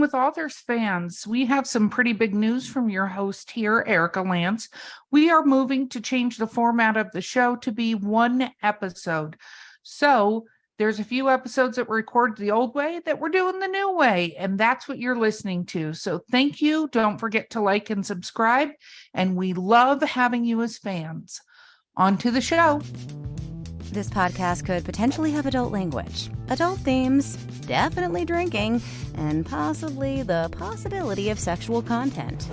With Authors fans, we have some pretty big news from your host here, Erica Lance. We are moving to change the format of the show to be one episode. So there's a few episodes that were recorded the old way that we're doing the new way, and that's what you're listening to. So thank you. Don't forget to like and subscribe, and we love having you as fans. On to the show. This podcast could potentially have adult language, adult themes, definitely drinking, and possibly the possibility of sexual content.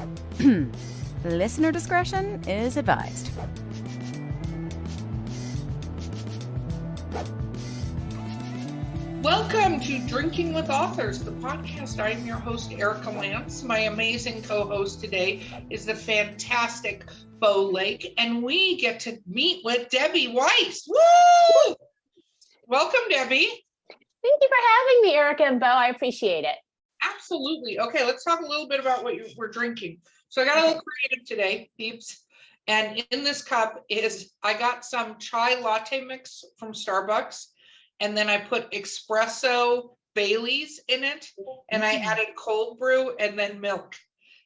Listener discretion is advised. Welcome to Drinking with Authors, the podcast. I'm your host, Erica Lance. My amazing co-host today is the fantastic Bo Lake, and we get to meet with Debbie Weiss. Woo! Welcome, Debbie. Thank you for having me, Erica and Bo. I appreciate it. Absolutely. Okay, let's talk a little bit about what we're drinking. So I got a little creative today, peeps. And in this cup I got some chai latte mix from Starbucks. And then I put espresso Baileys in it. And I added cold brew and then milk.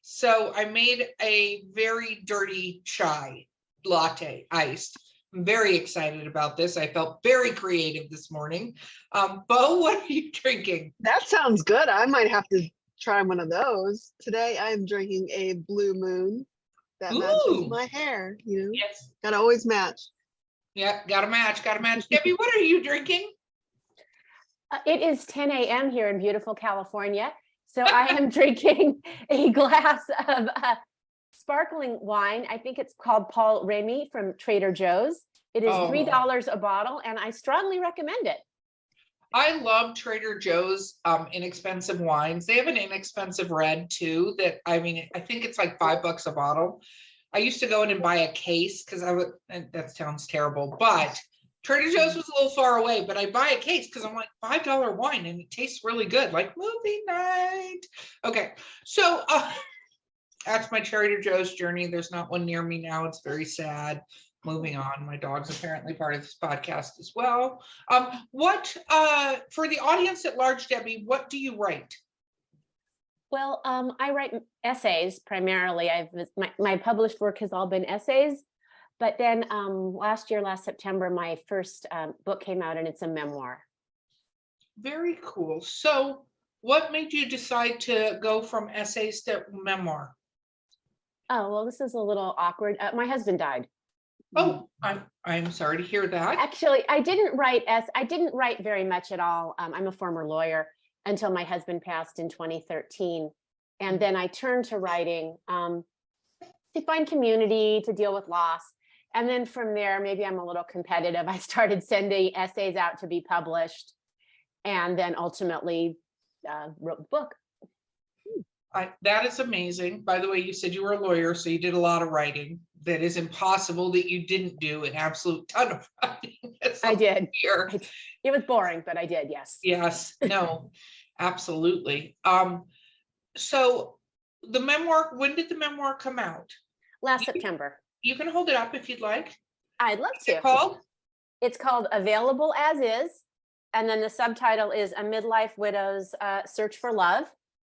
So I made a very dirty chai latte, iced. I'm very excited about this. I felt very creative this morning. Bo, what are you drinking? That sounds good. I might have to try one of those. Today I'm drinking a Blue Moon that matches my hair. You know, yes, gotta always match. Yeah, gotta match. Debbie, what are you drinking? It is 10 a.m. here in beautiful California. So I am drinking a glass of sparkling wine. I think it's called Paul Remy from Trader Joe's. It is $3 a bottle, and I strongly recommend it. I love Trader Joe's inexpensive wines. They have an inexpensive red too that, I think it's like $5 a bottle. I used to go in and buy a case because that sounds terrible, but Trader Joe's was a little far away, but I buy a case because I'm like $5 wine and it tastes really good, like movie night. Okay, so that's my Trader Joe's journey. There's not one near me now. It's very sad. Moving on. My dog's apparently part of this podcast as well. What for the audience at large, Debbie, what do you write? Well, I write essays primarily. My published work has all been essays. But then last September, my first book came out, and it's a memoir. Very cool. So what made you decide to go from essays to memoir? Oh, well, this is a little awkward. My husband died. Oh, I'm sorry to hear that. Actually, I didn't write very much at all. I'm a former lawyer until my husband passed in 2013. And then I turned to writing to find community, to deal with loss. And then from there, maybe I'm a little competitive. I started sending essays out to be published, and then ultimately wrote the book. That is amazing. By the way, you said you were a lawyer, so you did a lot of writing. That is impossible that you didn't do an absolute ton of writing. I did. It was boring, but I did, yes. Yes, no, absolutely. So the memoir, when did the memoir come out? Last September. You can hold it up if you'd like. I'd love to. It's called Available As Is. And then the subtitle is A Midlife Widow's Search for Love.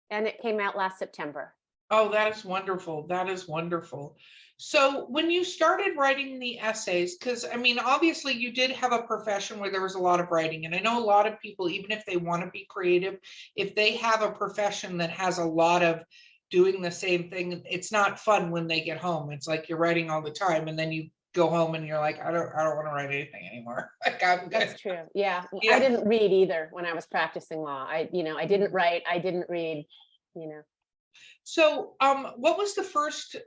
And it came out last September. Oh, that is wonderful. That is wonderful. So when you started writing the essays, because obviously you did have a profession where there was a lot of writing. And I know a lot of people, even if they want to be creative, if they have a profession that has a lot of doing the same thing, it's not fun when they get home. It's like you're writing all the time, and then you go home and you're like, I don't want to write anything anymore. Like, I'm good. That's true. Yeah. I didn't read either when I was practicing law. I didn't write. I didn't read. So, what was the first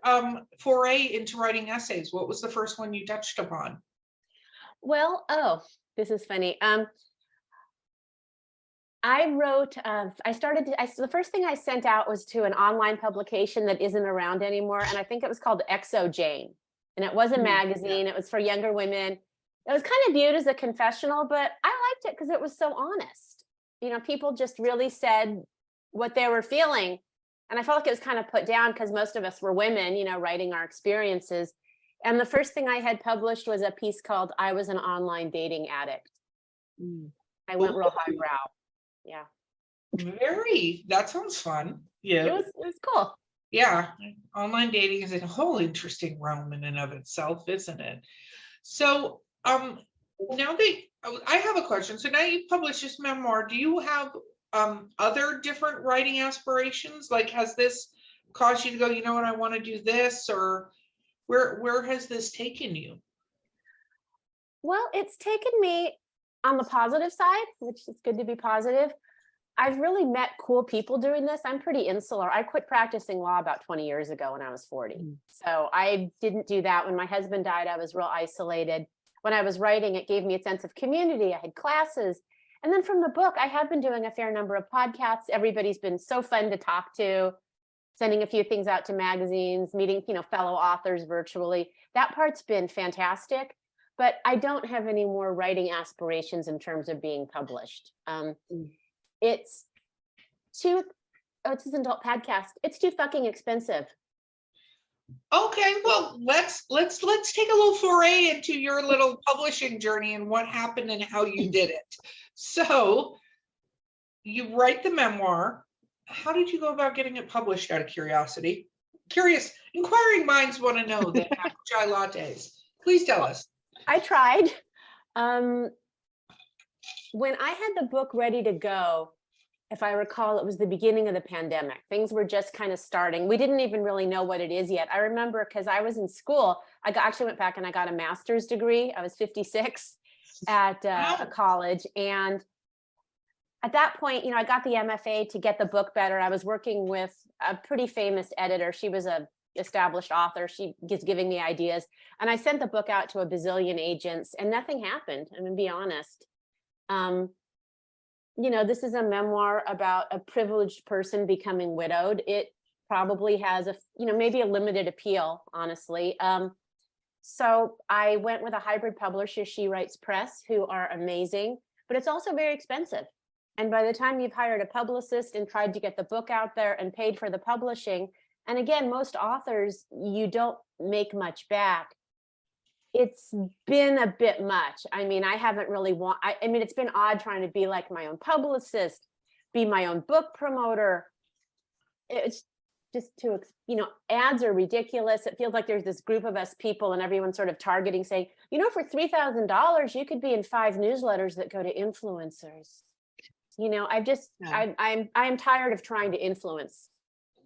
foray into writing essays? What was the first one you touched upon? Well, this is funny. I wrote, the first thing I sent out was to an online publication that isn't around anymore. And I think it was called Exo Jane. And it was a magazine. It was for younger women. It was kind of viewed as a confessional, but I liked it because it was so honest. People just really said what they were feeling. And I felt like it was kind of put down because most of us were women, writing our experiences. And the first thing I had published was a piece called I Was an Online Dating Addict. I went real highbrow. Yeah. That sounds fun. Yeah. It was cool. Yeah. Online dating is a whole interesting realm in and of itself, isn't it? So, now that I have a question. So now you've published this memoir. Do you have other different writing aspirations? Like, has this caused you to go, you know what, I want to do this, or where has this taken you? Well, it's taken me on the positive side, which is good to be positive. I've really met cool people doing this. I'm pretty insular. I quit practicing law about 20 years ago when I was 40. So I didn't do that. When my husband died, I was real isolated. When I was writing, it gave me a sense of community. I had classes. And then from the book, I have been doing a fair number of podcasts. Everybody's been so fun to talk to, sending a few things out to magazines, meeting, fellow authors virtually. That part's been fantastic. But I don't have any more writing aspirations in terms of being published. It's an adult podcast. It's too fucking expensive. Okay, well, let's take a little foray into your little publishing journey and what happened and how you did it. So you write the memoir. How did you go about getting it published, out of curiosity? Curious, inquiring minds want to know that have chai lattes. Please tell us. I tried. When I had the book ready to go, if I recall, it was the beginning of the pandemic. Things were just kind of starting. We didn't even really know what it is yet. I remember because I was in school, actually went back and I got a master's degree. I was 56 at a college. And at that point, I got the MFA to get the book better. I was working with a pretty famous editor. She was a established author. She was giving me ideas. And I sent the book out to a bazillion agents and nothing happened. I'm going to be honest. This is a memoir about a privileged person becoming widowed. It probably has maybe a limited appeal, honestly. So I went with a hybrid publisher, She Writes Press, who are amazing, but it's also very expensive. And by the time you've hired a publicist and tried to get the book out there and paid for the publishing, and again, most authors, you don't make much back. It's been a bit much. I mean, I haven't really it's been odd trying to be like my own publicist, be my own book promoter. It's just too, ads are ridiculous. It feels like there's this group of us people and everyone's sort of targeting saying, for $3,000, you could be in 5 newsletters that go to influencers. I'm tired of trying to influence.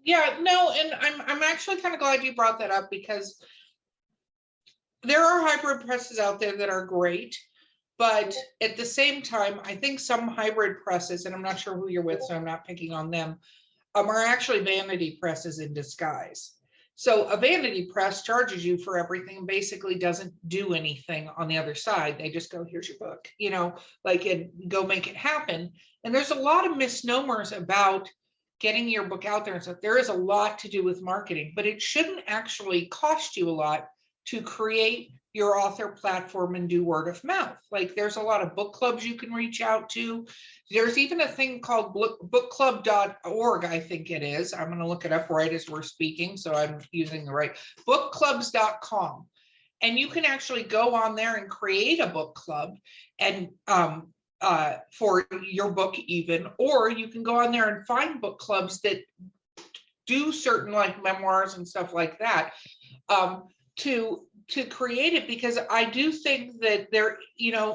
Yeah, no, and I'm actually kind of glad you brought that up, because there are hybrid presses out there that are great, but at the same time, I think some hybrid presses, and I'm not sure who you're with, so I'm not picking on them, are actually vanity presses in disguise. So a vanity press charges you for everything, basically doesn't do anything on the other side. They just go, here's your book, and go make it happen. And there's a lot of misnomers about getting your book out there and stuff. There is a lot to do with marketing, but it shouldn't actually cost you a lot to create your author platform and do word of mouth. Like, there's a lot of book clubs you can reach out to. There's even a thing called bookclub.org, I think it is. I'm going to look it up right as we're speaking, so I'm using the right, bookclubs.com. And you can actually go on there and create a book club and for your book even, or you can go on there and find book clubs that do certain like memoirs and stuff like that. To create it, because I do think that there,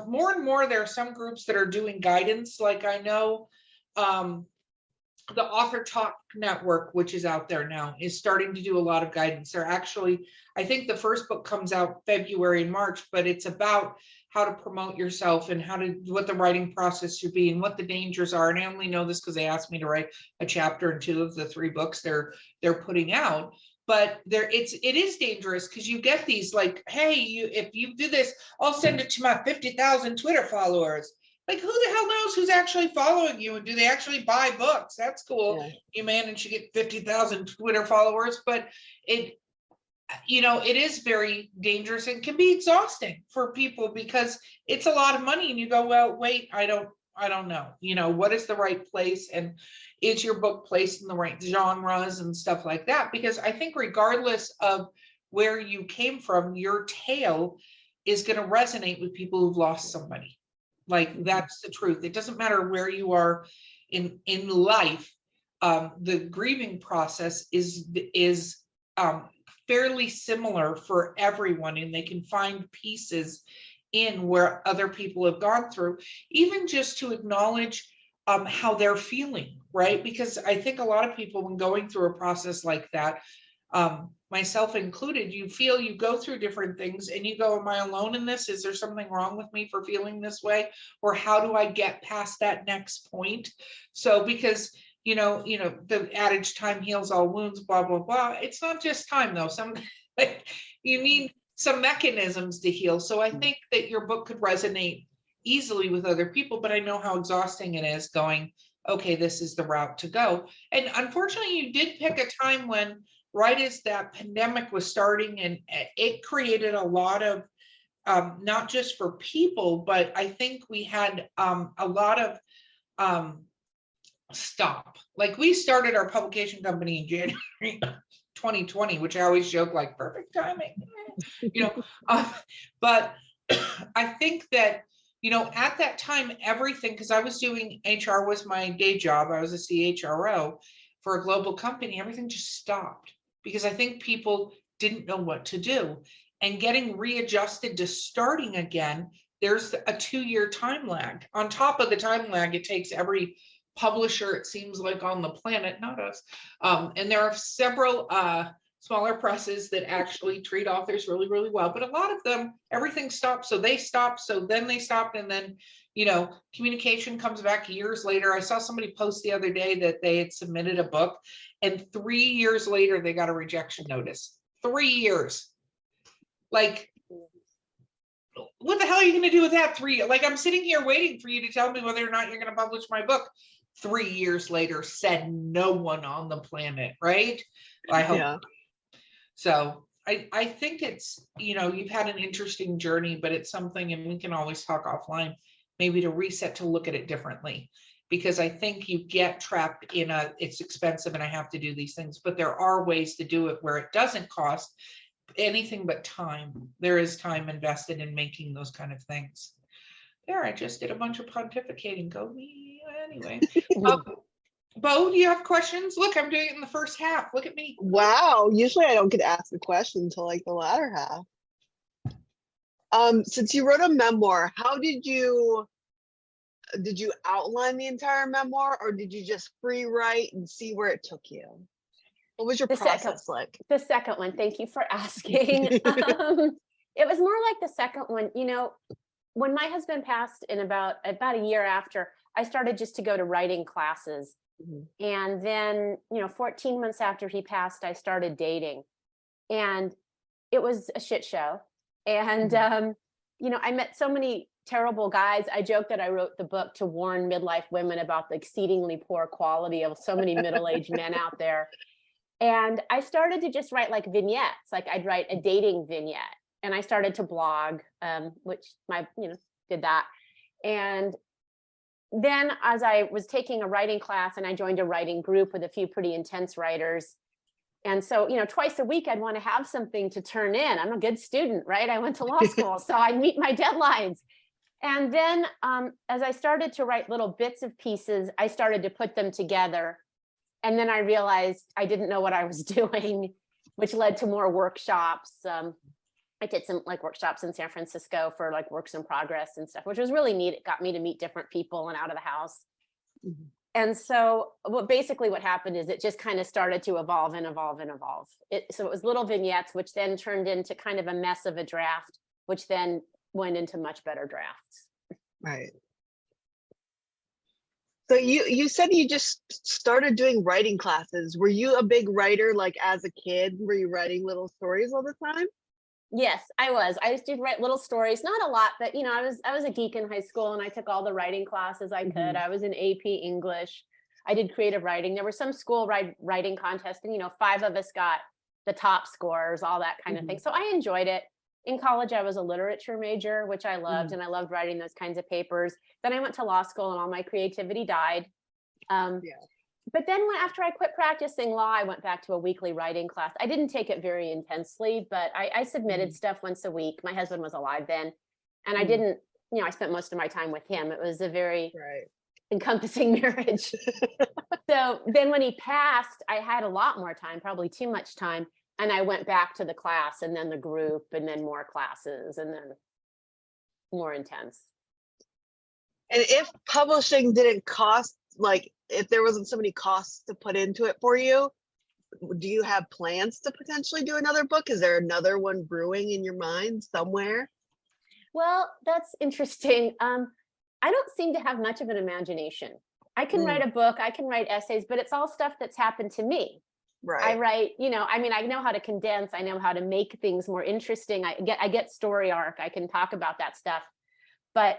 more and more, there are some groups that are doing guidance. Like, I know the Author Talk Network, which is out there now, is starting to do a lot of guidance. They're actually, I think the first book comes out February and March, but it's about how to promote yourself and what the writing process should be and what the dangers are. And I only know this because they asked me to write a chapter in 2 of the 3 books they're putting out. But it is dangerous, because you get these like, hey, if you do this, I'll send it to my 50,000 Twitter followers. Like, who the hell knows who's actually following you, and do they actually buy books? That's cool. Yeah. You manage to get 50,000 Twitter followers, but it is very dangerous and can be exhausting for people, because it's a lot of money, and you go, well, wait, I don't know, what is the right place, and is your book placed in the right genres and stuff like that? Because I think regardless of where you came from, your tale is going to resonate with people who've lost somebody. Like, that's the truth. It doesn't matter where you are in life, the grieving process is fairly similar for everyone, and they can find pieces in where other people have gone through, even just to acknowledge how they're feeling, right? Because I think a lot of people, when going through a process like that, myself included, you go through different things and you go, am I alone in this? Is there something wrong with me for feeling this way? Or how do I get past that next point? So because the adage, time heals all wounds, blah, blah, blah. It's not just time though. Like, you need some mechanisms to heal. So I think that your book could resonate easily with other people, but I know how exhausting it is going, okay, this is the route to go. And unfortunately, you did pick a time when, right as that pandemic was starting, and it created a lot of, not just for people, but I think we had a lot of stop. Like, we started our publication company in January 2020, which I always joke, like, perfect timing, but I think that, at that time, everything, because I was doing HR was my day job. I was a CHRO for a global company. Everything just stopped because I think people didn't know what to do, and getting readjusted to starting again, there's a 2-year time lag. On top of the time lag, it takes every publisher, it seems like, on the planet, not us. And there are several smaller presses that actually treat authors really, really well, but a lot of them, everything stopped. So they stopped. So then they stopped. And then, communication comes back years later. I saw somebody post the other day that they had submitted a book, and 3 years later, they got a rejection notice. 3 years. Like, what the hell are you going to do with that? Like, I'm sitting here waiting for you to tell me whether or not you're going to publish my book. 3 years later, said no one on the planet, right? I hope. Yeah. So I think it's, you've had an interesting journey, but it's something, and we can always talk offline, maybe to reset, to look at it differently, because I think you get trapped in it's expensive and I have to do these things, but there are ways to do it where it doesn't cost anything but time. There is time invested in making those kind of things. There, I just did a bunch of pontificating. Go me anyway. Bo, do you have questions? Look, I'm doing it in the first half. Look at me. Wow. Usually I don't get asked a question until like the latter half. Since you wrote a memoir, how did you outline the entire memoir, or did you just free write and see where it took you? What was your process like? The second one. Thank you for asking. It was more like the second one. When my husband passed in about a year after, I started just to go to writing classes. Mm-hmm. And then, 14 months after he passed, I started dating, and it was a shit show. And, mm-hmm. I met so many terrible guys. I joke that I wrote the book to warn midlife women about the exceedingly poor quality of so many middle-aged men out there. And I started to just write like vignettes, like I'd write a dating vignette, and I started to blog, which did that. And then as I was taking a writing class, and I joined a writing group with a few pretty intense writers. And so, twice a week, I'd want to have something to turn in. I'm a good student, right? I went to law school, so I'd meet my deadlines. And then as I started to write little bits of pieces, I started to put them together. And then I realized I didn't know what I was doing, which led to more workshops. I did some workshops in San Francisco for works in progress and stuff, which was really neat. It got me to meet different people and out of the house. Mm-hmm. And so what happened is it just kind of started to evolve and evolve and evolve. So it was little vignettes, which then turned into kind of a mess of a draft, which then went into much better drafts. Right. So you said you just started doing writing classes. Were you a big writer, as a kid? Were you writing little stories all the time? Yes, I was. I used to write little stories, not a lot, but I was a geek in high school, and I took all the writing classes I could. Mm-hmm. I was in AP English. I did creative writing. There were some school writing contests, and 5 of us got the top scores, all that kind mm-hmm. of thing. So I enjoyed it. In college, I was a literature major, which I loved, mm-hmm. and I loved writing those kinds of papers. Then I went to law school, and all my creativity died. But then after I quit practicing law, I went back to a weekly writing class. I didn't take it very intensely, but I submitted mm-hmm. stuff once a week. My husband was alive then, and mm-hmm. I didn't, I spent most of my time with him. It was a very encompassing marriage. So then when he passed, I had a lot more time, probably too much time. And I went back to the class and then the group and then more classes and then more intense. And if publishing didn't cost, like if there wasn't so many costs to put into it for you, do you have plans to potentially do another book? Is there another one brewing in your mind somewhere? Well, that's interesting. I don't seem to have much of an imagination. I can write a book, I can write essays, but it's all stuff that's happened to me. Right. I write, I mean, I know how to condense, I know how to make things more interesting. I get story arc, I can talk about that stuff, but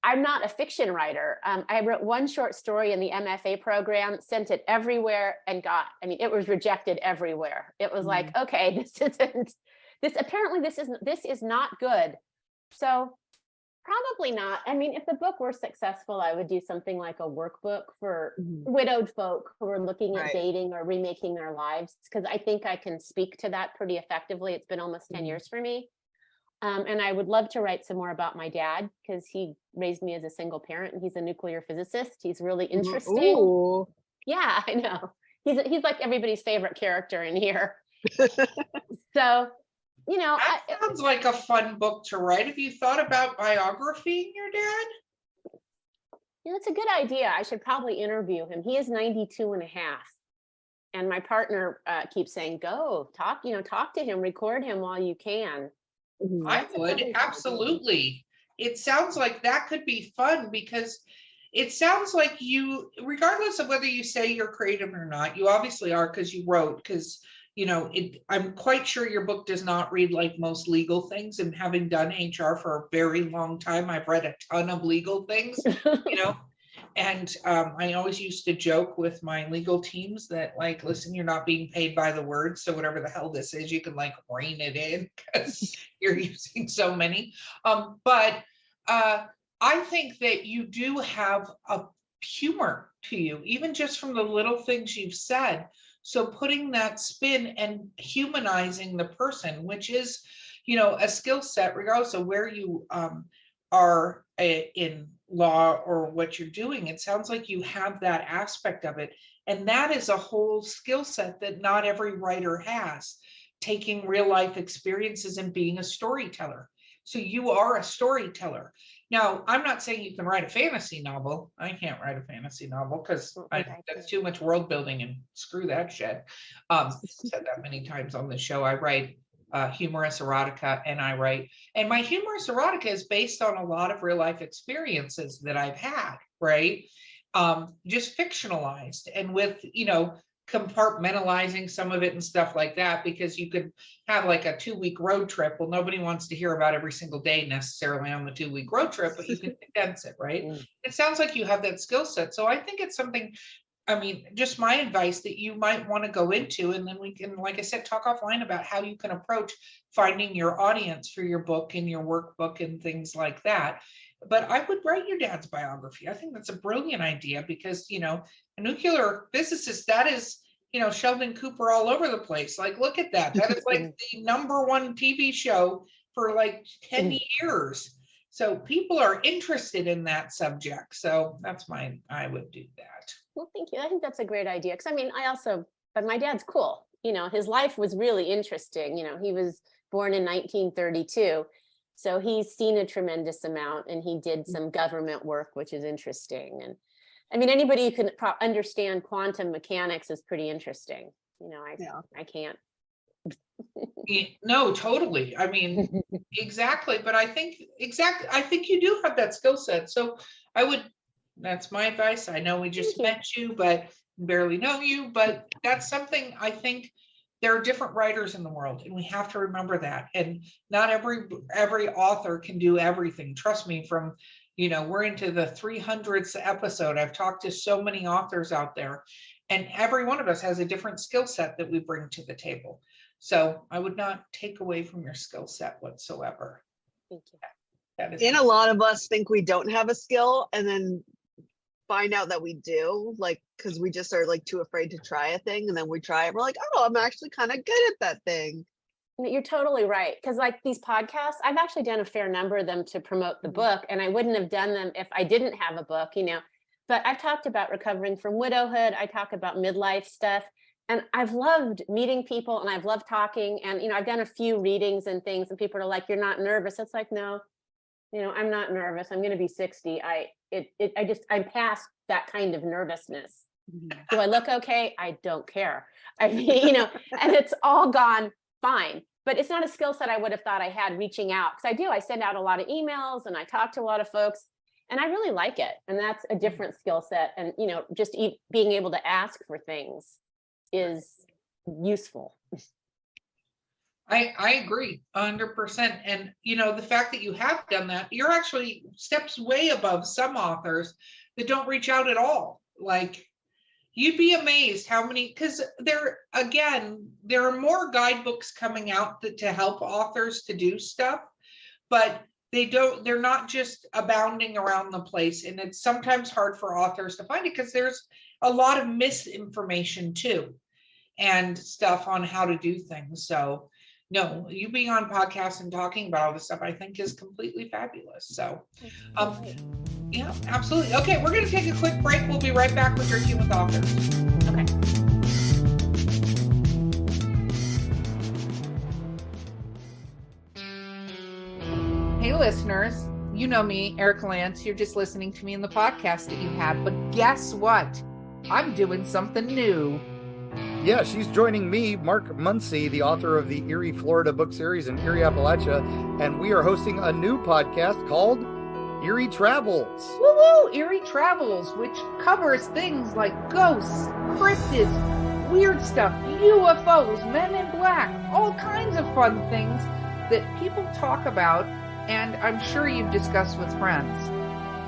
I'm not a fiction writer. I wrote one short story in the MFA program, sent it everywhere and it was rejected everywhere. It was like, okay, this is not good. So probably not. I mean, if the book were successful, I would do something like a workbook for widowed folk who are looking at dating or remaking their lives, because I think I can speak to that pretty effectively. It's been almost 10 years for me. And I would love to write some more about my dad, because he raised me as a single parent and he's a nuclear physicist. He's really interesting. Ooh. Yeah, I know. He's like everybody's favorite character in here. So, that sounds like a fun book to write. Have you thought about biographying your dad? It's a good idea. I should probably interview him. He is 92 and a half. And my partner keeps saying, go talk to him, record him while you can. I would, absolutely. It sounds like that could be fun, because it sounds like you, regardless of whether you say you're creative or not, you obviously are, because you wrote, because I'm quite sure your book does not read like most legal things, and having done HR for a very long time, I've read a ton of legal things, and I always used to joke with my legal teams that, like, listen, you're not being paid by the word, so whatever the hell this is, you can like rein it in because you're using so many. But I think that you do have a humor to you, even just from the little things you've said. So putting that spin and humanizing the person, which is, a skill set, regardless of where you are in law or what you're doing, it sounds like you have that aspect of it. And that is a whole skill set that not every writer has, taking real life experiences and being a storyteller. So you are a storyteller. Now, I'm not saying you can write a fantasy novel. I can't write a fantasy novel because that's too much world building, and screw that shit. Said that many times on the show. I write humorous erotica, and my humorous erotica is based on a lot of real life experiences that I've had, right? Just fictionalized, and with, compartmentalizing some of it and stuff like that, because you could have like a 2-week road trip. Well, nobody wants to hear about every single day necessarily on the 2-week road trip, but you can condense it, right? It sounds like you have that skill set. So I think it's something, just my advice that you might want to go into, and then we can, like I said, talk offline about how you can approach finding your audience for your book and your workbook and things like that. But I would write your dad's biography. I think that's a brilliant idea, because, a nuclear physicist, that is, Sheldon Cooper all over the place. Like, look at that. That is like the #1 TV show for like 10 years. So people are interested in that subject. So that's I would do that. Well, thank you. I think that's a great idea. Because but my dad's cool. His life was really interesting. He was born in 1932. So he's seen a tremendous amount, and he did some government work, which is interesting. And anybody who can understand quantum mechanics is pretty interesting. I can't. No, totally. Exactly. But I think you do have that skill set. So that's my advice. I know we just met you, but barely know you, but that's something I think. There are different writers in the world, and we have to remember that. And not every author can do everything. Trust me, from, we're into the 300th episode. I've talked to so many authors out there, and every one of us has a different skill set that we bring to the table. So I would not take away from your skill set whatsoever. Thank you. And a lot of us think we don't have a skill, and then find out that we do, like, because we just are like too afraid to try a thing, and then we try it, we're like, oh, I'm actually kind of good at that thing. You're totally right. Because like these podcasts, I've actually done a fair number of them to promote the book, and I wouldn't have done them if I didn't have a book, But I've talked about recovering from widowhood. I talk about midlife stuff, and I've loved meeting people, and I've loved talking. And I've done a few readings and things, and people are like, "You're not nervous?" It's like, no, I'm not nervous. I'm going to be 60. I'm past that kind of nervousness. Do I look okay? I don't care. I mean, and it's all gone fine, but it's not a skill set I would have thought I had reaching out, because I send out a lot of emails and I talk to a lot of folks, and I really like it. And that's a different skill set. And, just being able to ask for things is useful. I agree 100%. And, the fact that you have done that, you're actually steps way above some authors that don't reach out at all. Like, you'd be amazed how many, because there are more guidebooks coming out to help authors to do stuff, but they're not just abounding around the place. And it's sometimes hard for authors to find it because there's a lot of misinformation too, and stuff on how to do things. So no, you being on podcasts and talking about all this stuff, I think is completely fabulous. So, yeah, absolutely. Okay, we're going to take a quick break. We'll be right back with Drinking with Authors. Okay. Hey, listeners. You know me, Erica Lance. You're just listening to me in the podcast that you have. But guess what? I'm doing something new. Yeah, she's joining me, Mark Muncy, the author of the Erie, Florida book series in Erie, Appalachia, and we are hosting a new podcast called Erie Travels. Woo-woo! Erie Travels, which covers things like ghosts, cryptids, weird stuff, UFOs, men in black, all kinds of fun things that people talk about, and I'm sure you've discussed with friends.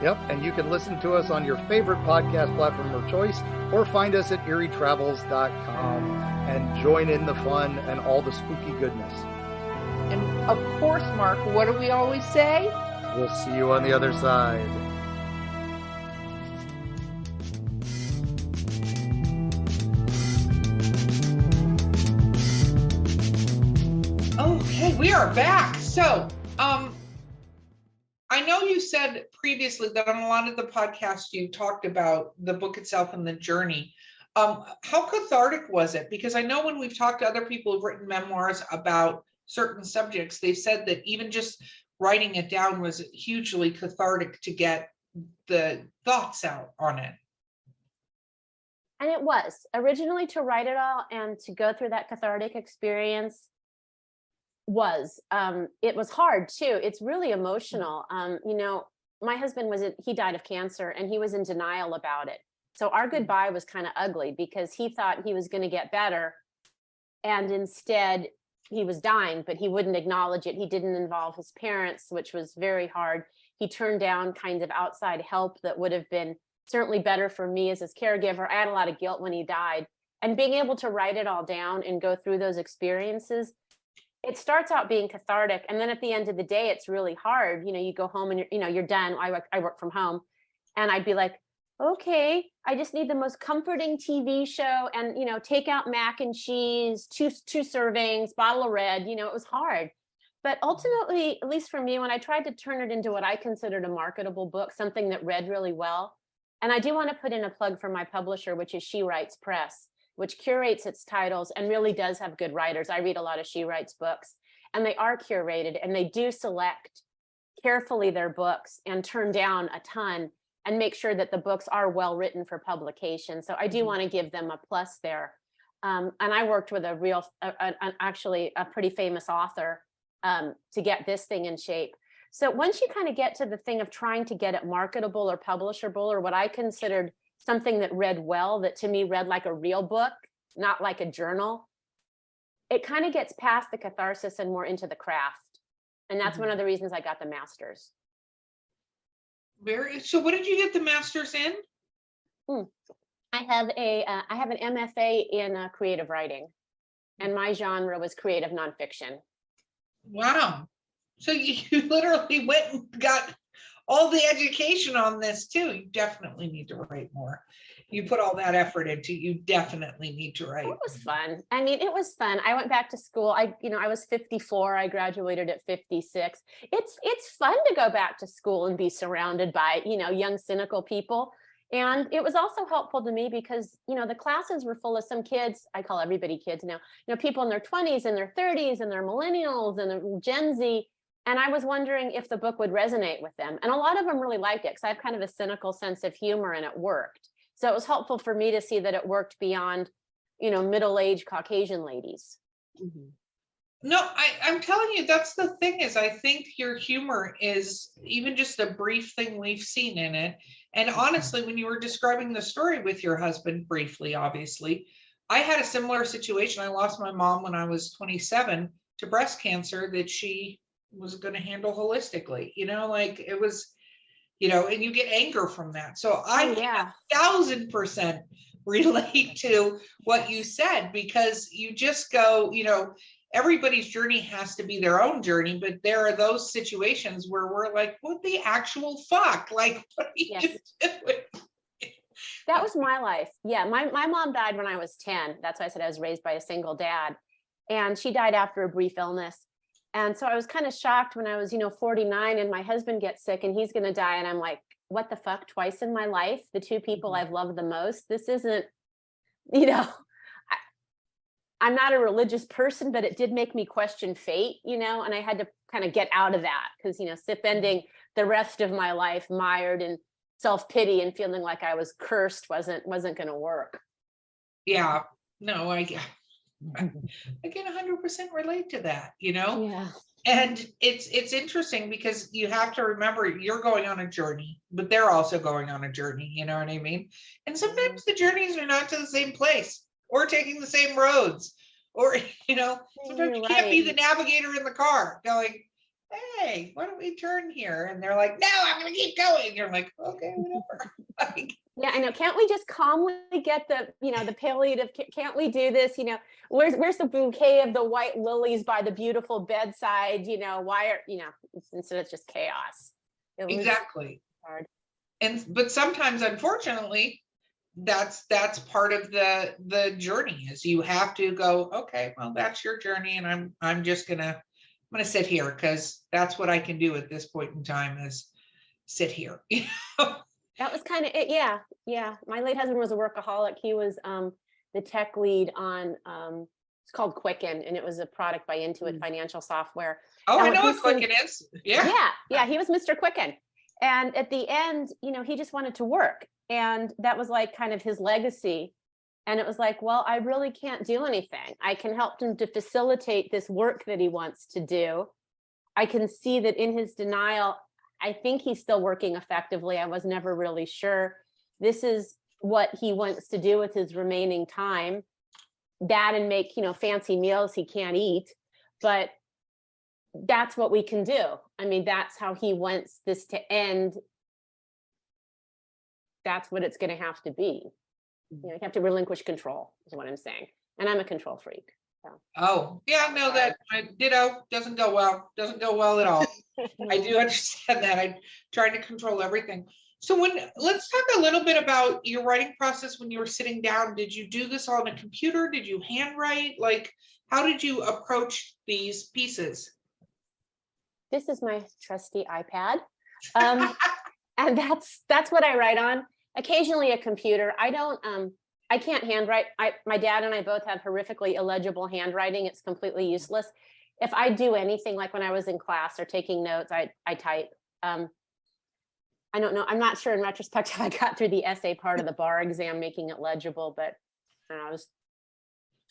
Yep, and you can listen to us on your favorite podcast platform of choice, or find us at erietravels.com and join in the fun and all the spooky goodness. And of course, Mark, what do we always say? We'll see you on the other side. Okay, we are back. So, I know you said previously that on a lot of the podcasts you talked about the book itself and the journey. How cathartic was it? Because I know when we've talked to other people who've written memoirs about certain subjects, they've said that even just writing it down was hugely cathartic to get the thoughts out on it. And it was originally to write it all and to go through that cathartic experience it was hard too. It's really emotional. My husband he died of cancer, and he was in denial about it. So our goodbye was kind of ugly because he thought he was going to get better, and instead he was dying, but he wouldn't acknowledge it. He didn't involve his parents, which was very hard. He turned down kind of outside help that would have been certainly better for me as his caregiver. I had a lot of guilt when he died, and being able to write it all down and go through those experiences, it starts out being cathartic. And then at the end of the day, it's really hard. You go home and you're done. I work from home, and I'd be like, okay, I just need the most comforting TV show, and, take out mac and cheese, two servings, bottle of red, it was hard. But ultimately, at least for me, when I tried to turn it into what I considered a marketable book, something that read really well. And I do want to put in a plug for my publisher, which is She Writes Press, which curates its titles and really does have good writers. I read a lot of She Writes books, and they are curated, and they do select carefully their books and turn down a ton and make sure that the books are well written for publication. So I do want to give them a plus there. And I worked with actually a pretty famous author to get this thing in shape. So once you kind of get to the thing of trying to get it marketable or publishable, or what I considered something that read well, that to me read like a real book, not like a journal, it kind of gets past the catharsis and more into the craft. And that's one of the reasons I got the master's. So what did you get the master's in? I have an MFA in creative writing, and my genre was creative nonfiction. Wow. So you literally went and got all the education on this too. You definitely need to write more. you put all that effort into, you definitely need to write. It was fun. I mean, it was fun. I went back to school. I was 54. I graduated at 56. It's fun to go back to school and be surrounded by, young, cynical people. And it was also helpful to me because, the classes were full of some kids. I call everybody kids now, people in their 20s and their 30s and their millennials and their Gen Z. And I was wondering if the book would resonate with them. And a lot of them really liked it because I have kind of a cynical sense of humor and it worked. So it was helpful for me to see that it worked beyond, middle-aged Caucasian ladies. Mhm. No, I'm telling you, that's the thing is I think your humor is even just a brief thing we've seen in it. And honestly, when you were describing the story with your husband briefly, obviously, I had a similar situation. I lost my mom when I was 27 to breast cancer that she was going to handle holistically, like it was, and you get anger from that. So I Yeah. 1000% relate to what you said, because you just go, everybody's journey has to be their own journey, but there are those situations where we're like, what the actual fuck? Like, what are you doing? That was my life. Yeah, my mom died when I was 10. That's why I said I was raised by a single dad. And she died after a brief illness. And so I was kind of shocked when I was, 49 and my husband gets sick and he's going to die. And I'm like, what the fuck? Twice in my life, the two people I've loved the most. This isn't, I'm not a religious person, but it did make me question fate, and I had to kind of get out of that because, spending the rest of my life mired in self-pity and feeling like I was cursed wasn't going to work. Yeah, no, I can 100% relate to that, Yeah. And it's interesting because you have to remember you're going on a journey, but they're also going on a journey, you know what I mean? And sometimes the journeys are not to the same place or taking the same roads, or, sometimes you can't be the navigator in the car going, hey, why don't we turn here? And they're like, no, I'm going to keep going. And you're like, okay, whatever. Yeah, I know. Can't we just calmly get the, the palliative? Can't we do this? Where's the bouquet of the white lilies by the beautiful bedside? Why are, instead it's just chaos. Exactly. Hard. But sometimes, unfortunately, that's part of the journey is you have to go, okay, well, that's your journey. And I'm just going to sit here because that's what I can do at this point in time is sit here. That was kind of it. Yeah. Yeah. My late husband was a workaholic. He was the tech lead on, it's called Quicken, and it was a product by Intuit financial software. Oh, I know what Quicken is. Yeah. Yeah. He was Mr. Quicken. And at the end, he just wanted to work. And that was like kind of his legacy. And it was like, well, I really can't do anything. I can help him to facilitate this work that he wants to do. I can see that in his denial, I think he's still working effectively. I was never really sure. This is what he wants to do with his remaining time. That and make, fancy meals he can't eat. But that's what we can do. I mean, that's how he wants this to end. That's what it's going to have to be. You have to relinquish control is what I'm saying. And I'm a control freak. So. Oh, yeah, no, that ditto doesn't go well at all. I do understand that. I'm trying to control everything. So let's talk a little bit about your writing process when you were sitting down. Did you do this on a computer? Did you handwrite? Like, how did you approach these pieces? This is my trusty iPad. And that's what I write on. Occasionally a computer. I can't handwrite. My dad and I both have horrifically illegible handwriting. It's completely useless. If I do anything, like when I was in class or taking notes, I type. I don't know. I'm not sure in retrospect how I got through the essay part of the bar exam, making it legible, but I was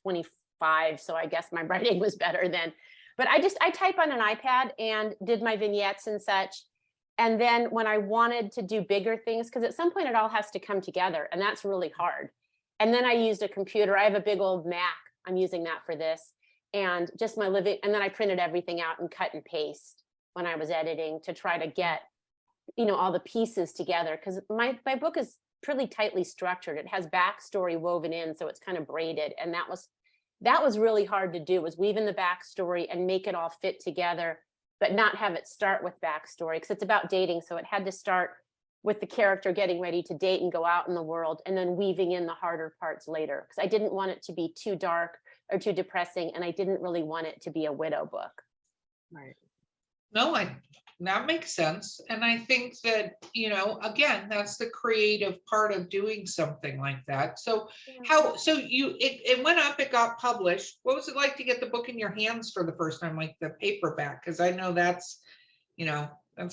25, so I guess my writing was better then. But I type on an iPad and did my vignettes and such. And then when I wanted to do bigger things, because at some point it all has to come together, and that's really hard. And then I used a computer. I have a big old Mac. I'm using that for this. And just my living, and then I printed everything out and cut and paste when I was editing to try to get, all the pieces together. Because my book is pretty tightly structured. It has backstory woven in, so it's kind of braided. And that was really hard to do, was weave in the backstory and make it all fit together, but not have it start with backstory, because it's about dating. So it had to start with the character getting ready to date and go out in the world, and then weaving in the harder parts later, because I didn't want it to be too dark or too depressing, and I didn't really want it to be a widow book. Right. No, that makes sense. And I think that, again, that's the creative part of doing something like that. So it went up, it got published. What was it like to get the book in your hands for the first time, like the paperback? Because I know that's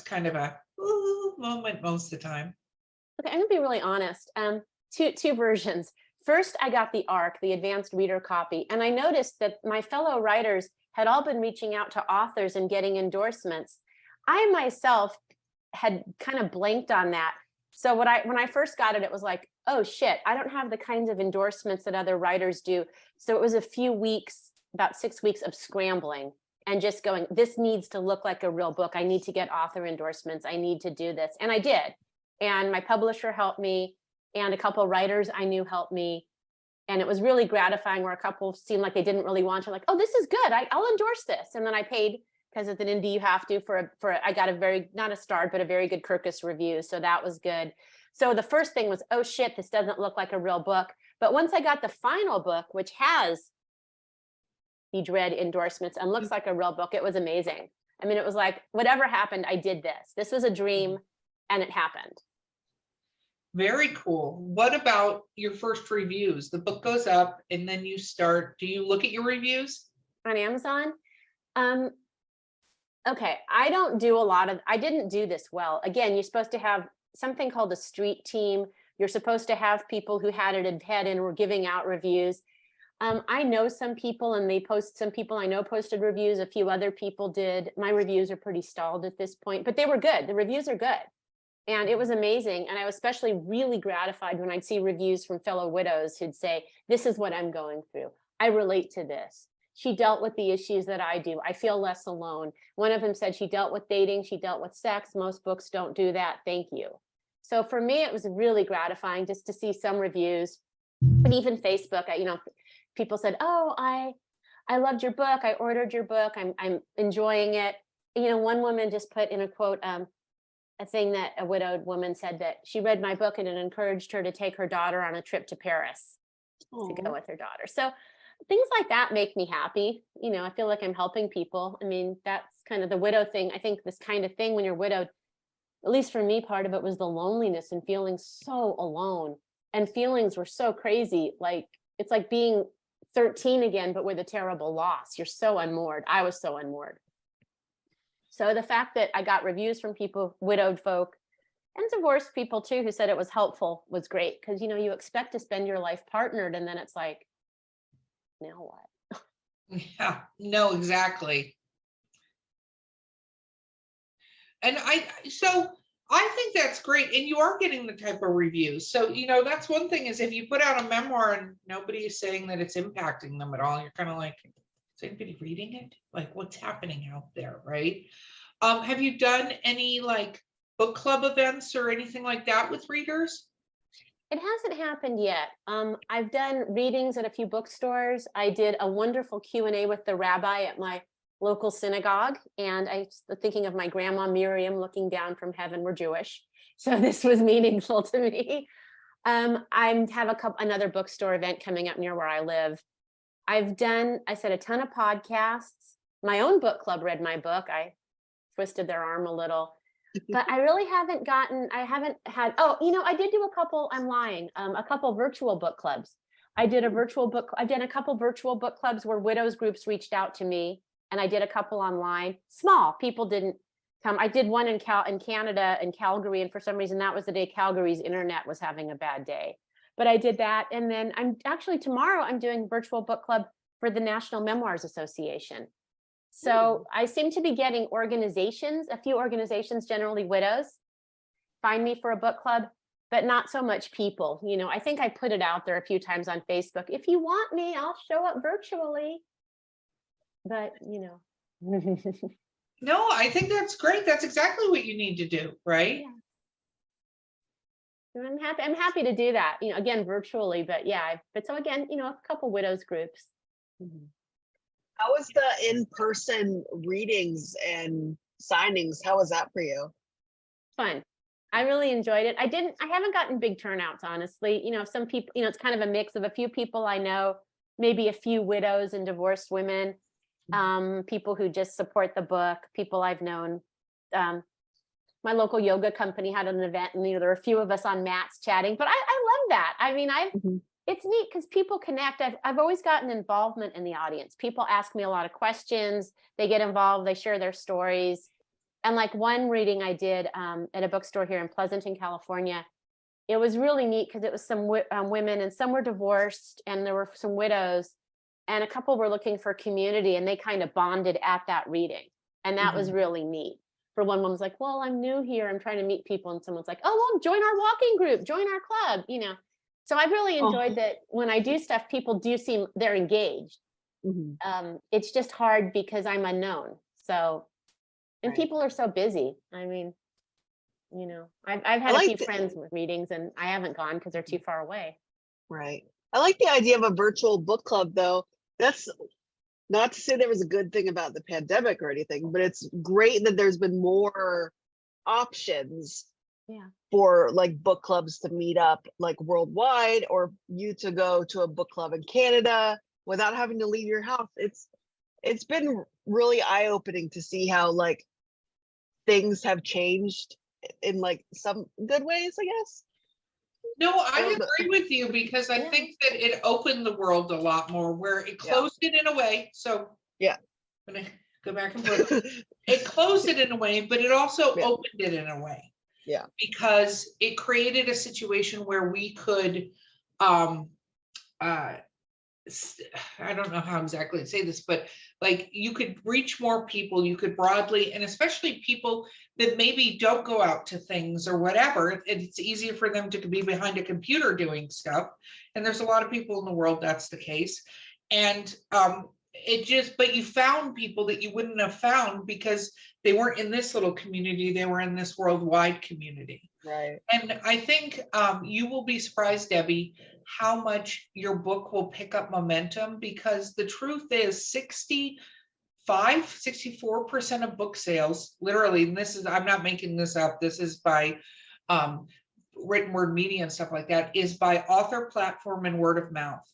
kind of a ooh moment most of the time. Okay, I'm gonna be really honest. Two versions. First, I got the ARC, the advanced reader copy, and I noticed that my fellow writers had all been reaching out to authors and getting endorsements. I myself had kind of blanked on that. So when I first got it, it was like, oh shit, I don't have the kinds of endorsements that other writers do. So it was a few weeks, about 6 weeks of scrambling and just going, this needs to look like a real book. I need to get author endorsements. I need to do this. And I did. And my publisher helped me, and a couple of writers I knew helped me. And it was really gratifying, where a couple seemed like they didn't really want to, like, oh, this is good. I'll endorse this. And then I paid, because it's an indie, you have to, I got a very, not a starred, but a very good Kirkus review. So that was good. So the first thing was, oh shit, this doesn't look like a real book. But once I got the final book, which has the dread endorsements and looks like a real book, it was amazing. I mean, it was like, whatever happened, I did this. This was a dream, and it happened. Very cool. What about your first reviews? The book goes up and then do you look at your reviews? On Amazon? Okay, I didn't do this well. Again, you're supposed to have something called a street team. You're supposed to have people who had it ahead and were giving out reviews. I know some people, and some people I know posted reviews. A few other people did. My reviews are pretty stalled at this point, but they were good. The reviews are good. And it was amazing. And I was especially really gratified when I'd see reviews from fellow widows who'd say, this is what I'm going through. I relate to this. She dealt with the issues that I do. I feel less alone. One of them said she dealt with dating. She dealt with sex. Most books don't do that. Thank you. So for me, it was really gratifying just to see some reviews. And even Facebook, people said, oh, I loved your book. I ordered your book. I'm enjoying it. One woman just put in a quote, a thing that a widowed woman said, that she read my book and it encouraged her to take her daughter on a trip to Paris to go with her daughter. So things like that make me happy. I feel like I'm helping people. I mean, that's kind of the widow thing. I think this kind of thing when you're widowed, at least for me, part of it was the loneliness and feeling so alone, and feelings were so crazy. Like, it's like being 13 again, but with a terrible loss. You're so unmoored. I was so unmoored. So the fact that I got reviews from people, widowed folk, and divorced people too, who said it was helpful, was great. Because, you expect to spend your life partnered, and then it's like, now what? Yeah, no, exactly. And I think that's great. And you are getting the type of reviews. So, that's one thing, is if you put out a memoir and nobody is saying that it's impacting them at all, you're kind of like, is anybody reading it? Like, what's happening out there, right? Have you done any book club events or anything like that with readers? It hasn't happened yet. I've done readings at a few bookstores. I did a wonderful Q&A with the rabbi at my local synagogue. And I was thinking of my grandma Miriam looking down from heaven. We're Jewish, so this was meaningful to me. I have another bookstore event coming up near where I live. I said a ton of podcasts. My own book club read my book. I twisted their arm a little, but I really haven't had, I did do a couple, I'm lying, a couple virtual book clubs. I've done a couple virtual book clubs where widows groups reached out to me, and I did a couple online. Small, people didn't come. I did one in Canada, in Calgary, and for some reason that was the day Calgary's internet was having a bad day. But I did that. And then tomorrow I'm doing virtual book club for the National Memoirs Association. So I seem to be getting a few organizations, generally widows, find me for a book club, but not so much people. I think I put it out there a few times on Facebook. If you want me, I'll show up virtually. But, No, I think that's great. That's exactly what you need to do, right? Yeah. I'm happy to do that, again, virtually, but yeah, so again, a couple widows groups. How was the in-person readings and signings? How was that for you? Fun. I really enjoyed it. I haven't gotten big turnouts, honestly. Some people, it's kind of a mix of a few people I know, maybe a few widows and divorced women, people who just support the book, people I've known. My local yoga company had an event, and there were a few of us on mats chatting, but I love that. I mean, it's neat because people connect. I've always gotten involvement in the audience. People ask me a lot of questions. They get involved. They share their stories. And like one reading I did at a bookstore here in Pleasanton, California, it was really neat because it was some women, and some were divorced, and there were some widows, and a couple were looking for community, and they kind of bonded at that reading. And that was really neat. For one woman's like, well, I'm new here, I'm trying to meet people. And someone's like, oh, well, join our walking group, join our club, So I've really enjoyed that when I do stuff, people do seem they're engaged. It's just hard because I'm unknown. So, and people are so busy. I mean, I've had a few friends with readings, and I haven't gone because they're too far away. Right. I like the idea of a virtual book club, though. That's not to say there was a good thing about the pandemic or anything, but it's great that there's been more options for like book clubs to meet up like worldwide, or you to go to a book club in Canada without having to leave your house. It's been really eye-opening to see how like things have changed in like some good ways, I guess. No, I agree with you, because I think that it opened the world a lot more, where it closed it in a way. So I'm gonna go back and forth. It closed it in a way, but it also opened it in a way. Yeah. Because it created a situation where we could I don't know how exactly to say this, but like you could reach more people, you could broadly, and especially people that maybe don't go out to things or whatever. It's easier for them to be behind a computer doing stuff. And there's a lot of people in the world that's the case. And but you found people that you wouldn't have found because they weren't in this little community, they were in this worldwide community. Right. And I think you will be surprised, Debbie, how much your book will pick up momentum, because the truth is 64% of book sales, literally, and I'm not making this up, this is by written word media and stuff like that, is by author platform and word of mouth.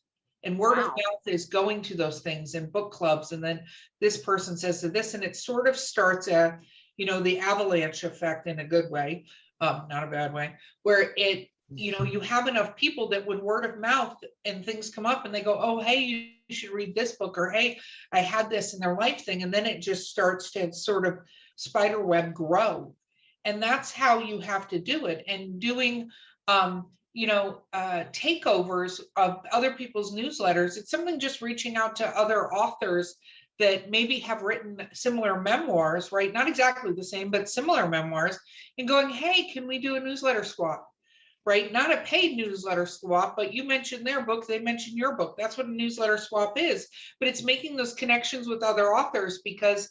And word of mouth is going to those things in book clubs. And then this person says to this, and it sort of starts at, the avalanche effect in a good way, not a bad way, where it, you have enough people that when word of mouth and things come up and they go, oh, hey, you should read this book, or hey, I had this in their life thing. And then it just starts to sort of spider web grow. And that's how you have to do it. And doing, takeovers of other people's newsletters. It's something just reaching out to other authors that maybe have written similar memoirs, right? Not exactly the same, but similar memoirs, and going, hey, can we do a newsletter swap, right? Not a paid newsletter swap, but you mentioned their book, they mentioned your book. That's what a newsletter swap is. But it's making those connections with other authors, because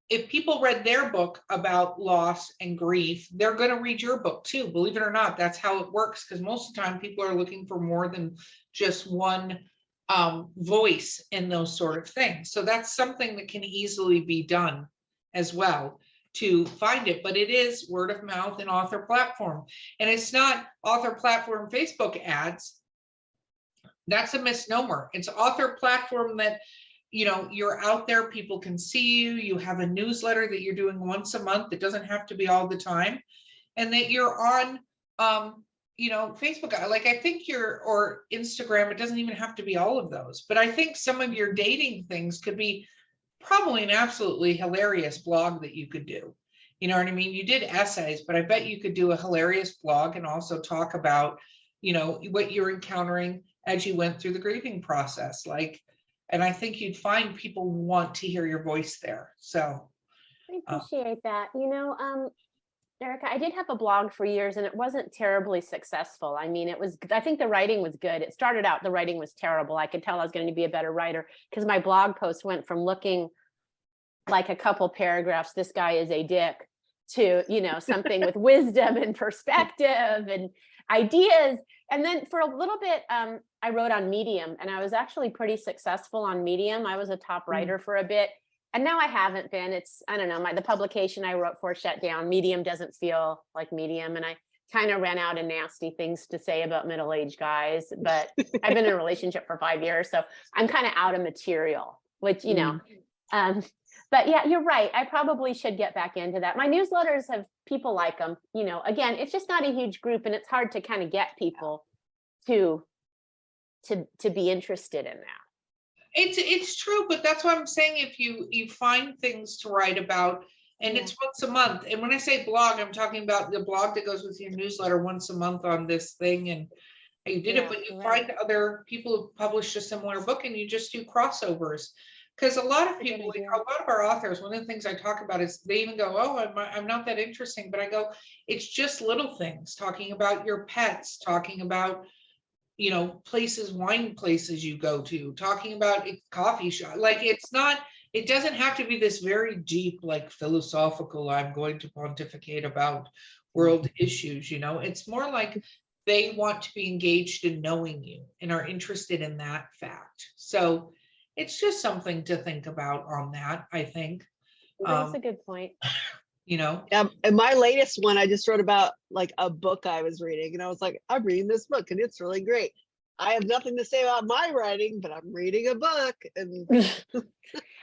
if people read their book about loss and grief, they're going to read your book too. Believe it or not, that's how it works. Because most of the time people are looking for more than just one voice in those sort of things. So that's something that can easily be done as well to find it. But it is word of mouth and author platform. And it's not author platform Facebook ads. That's a misnomer. It's author platform that, you're out there, people can see you, you have a newsletter that you're doing once a month, that doesn't have to be all the time, and that you're on, Facebook, like I think or Instagram, it doesn't even have to be all of those, but I think some of your dating things could be probably an absolutely hilarious blog that you could do. You know what I mean? You did essays, but I bet you could do a hilarious blog and also talk about, what you're encountering as you went through the grieving process. And I think you'd find people want to hear your voice there. So I appreciate that. Erica, I did have a blog for years, and it wasn't terribly successful. I mean, I think the writing was good. It started out, the writing was terrible. I could tell I was going to be a better writer, because my blog post went from looking like a couple paragraphs, this guy is a dick, to, something with wisdom and perspective and ideas. And then for a little bit, I wrote on Medium, and I was actually pretty successful on Medium. I was a top writer for a bit. And now I haven't been. It's, I don't know, the publication I wrote for shut down. Medium doesn't feel like Medium. And I kind of ran out of nasty things to say about middle-aged guys, but I've been in a relationship for 5 years. So I'm kind of out of material, which, you know, but yeah, you're right. I probably should get back into that. My newsletters have, people like them, you know, again, it's just not a huge group and it's hard to kind of get people to be interested in that. It's true, but that's what I'm saying. If you find things to write about, and it's once a month. And when I say blog, I'm talking about the blog that goes with your newsletter once a month on this thing. And you did it, but you find other people who published a similar book and you just do crossovers. Because a lot of people, a lot of our authors, one of the things I talk about is they even go, oh, I'm not that interesting. But I go, it's just little things, talking about your pets, talking about, you know, places, wine places you go to, talking about a coffee shop. Like, it's not, it doesn't have to be this very deep, like philosophical, I'm going to pontificate about world issues, you know. It's more like they want to be engaged in knowing you and are interested in that fact. So it's just something to think about on that, I think. That's a good point. You know? And my latest one, I just wrote about like a book I was reading, and I was like, I'm reading this book and it's really great. I have nothing to say about my writing, but I'm reading a book. And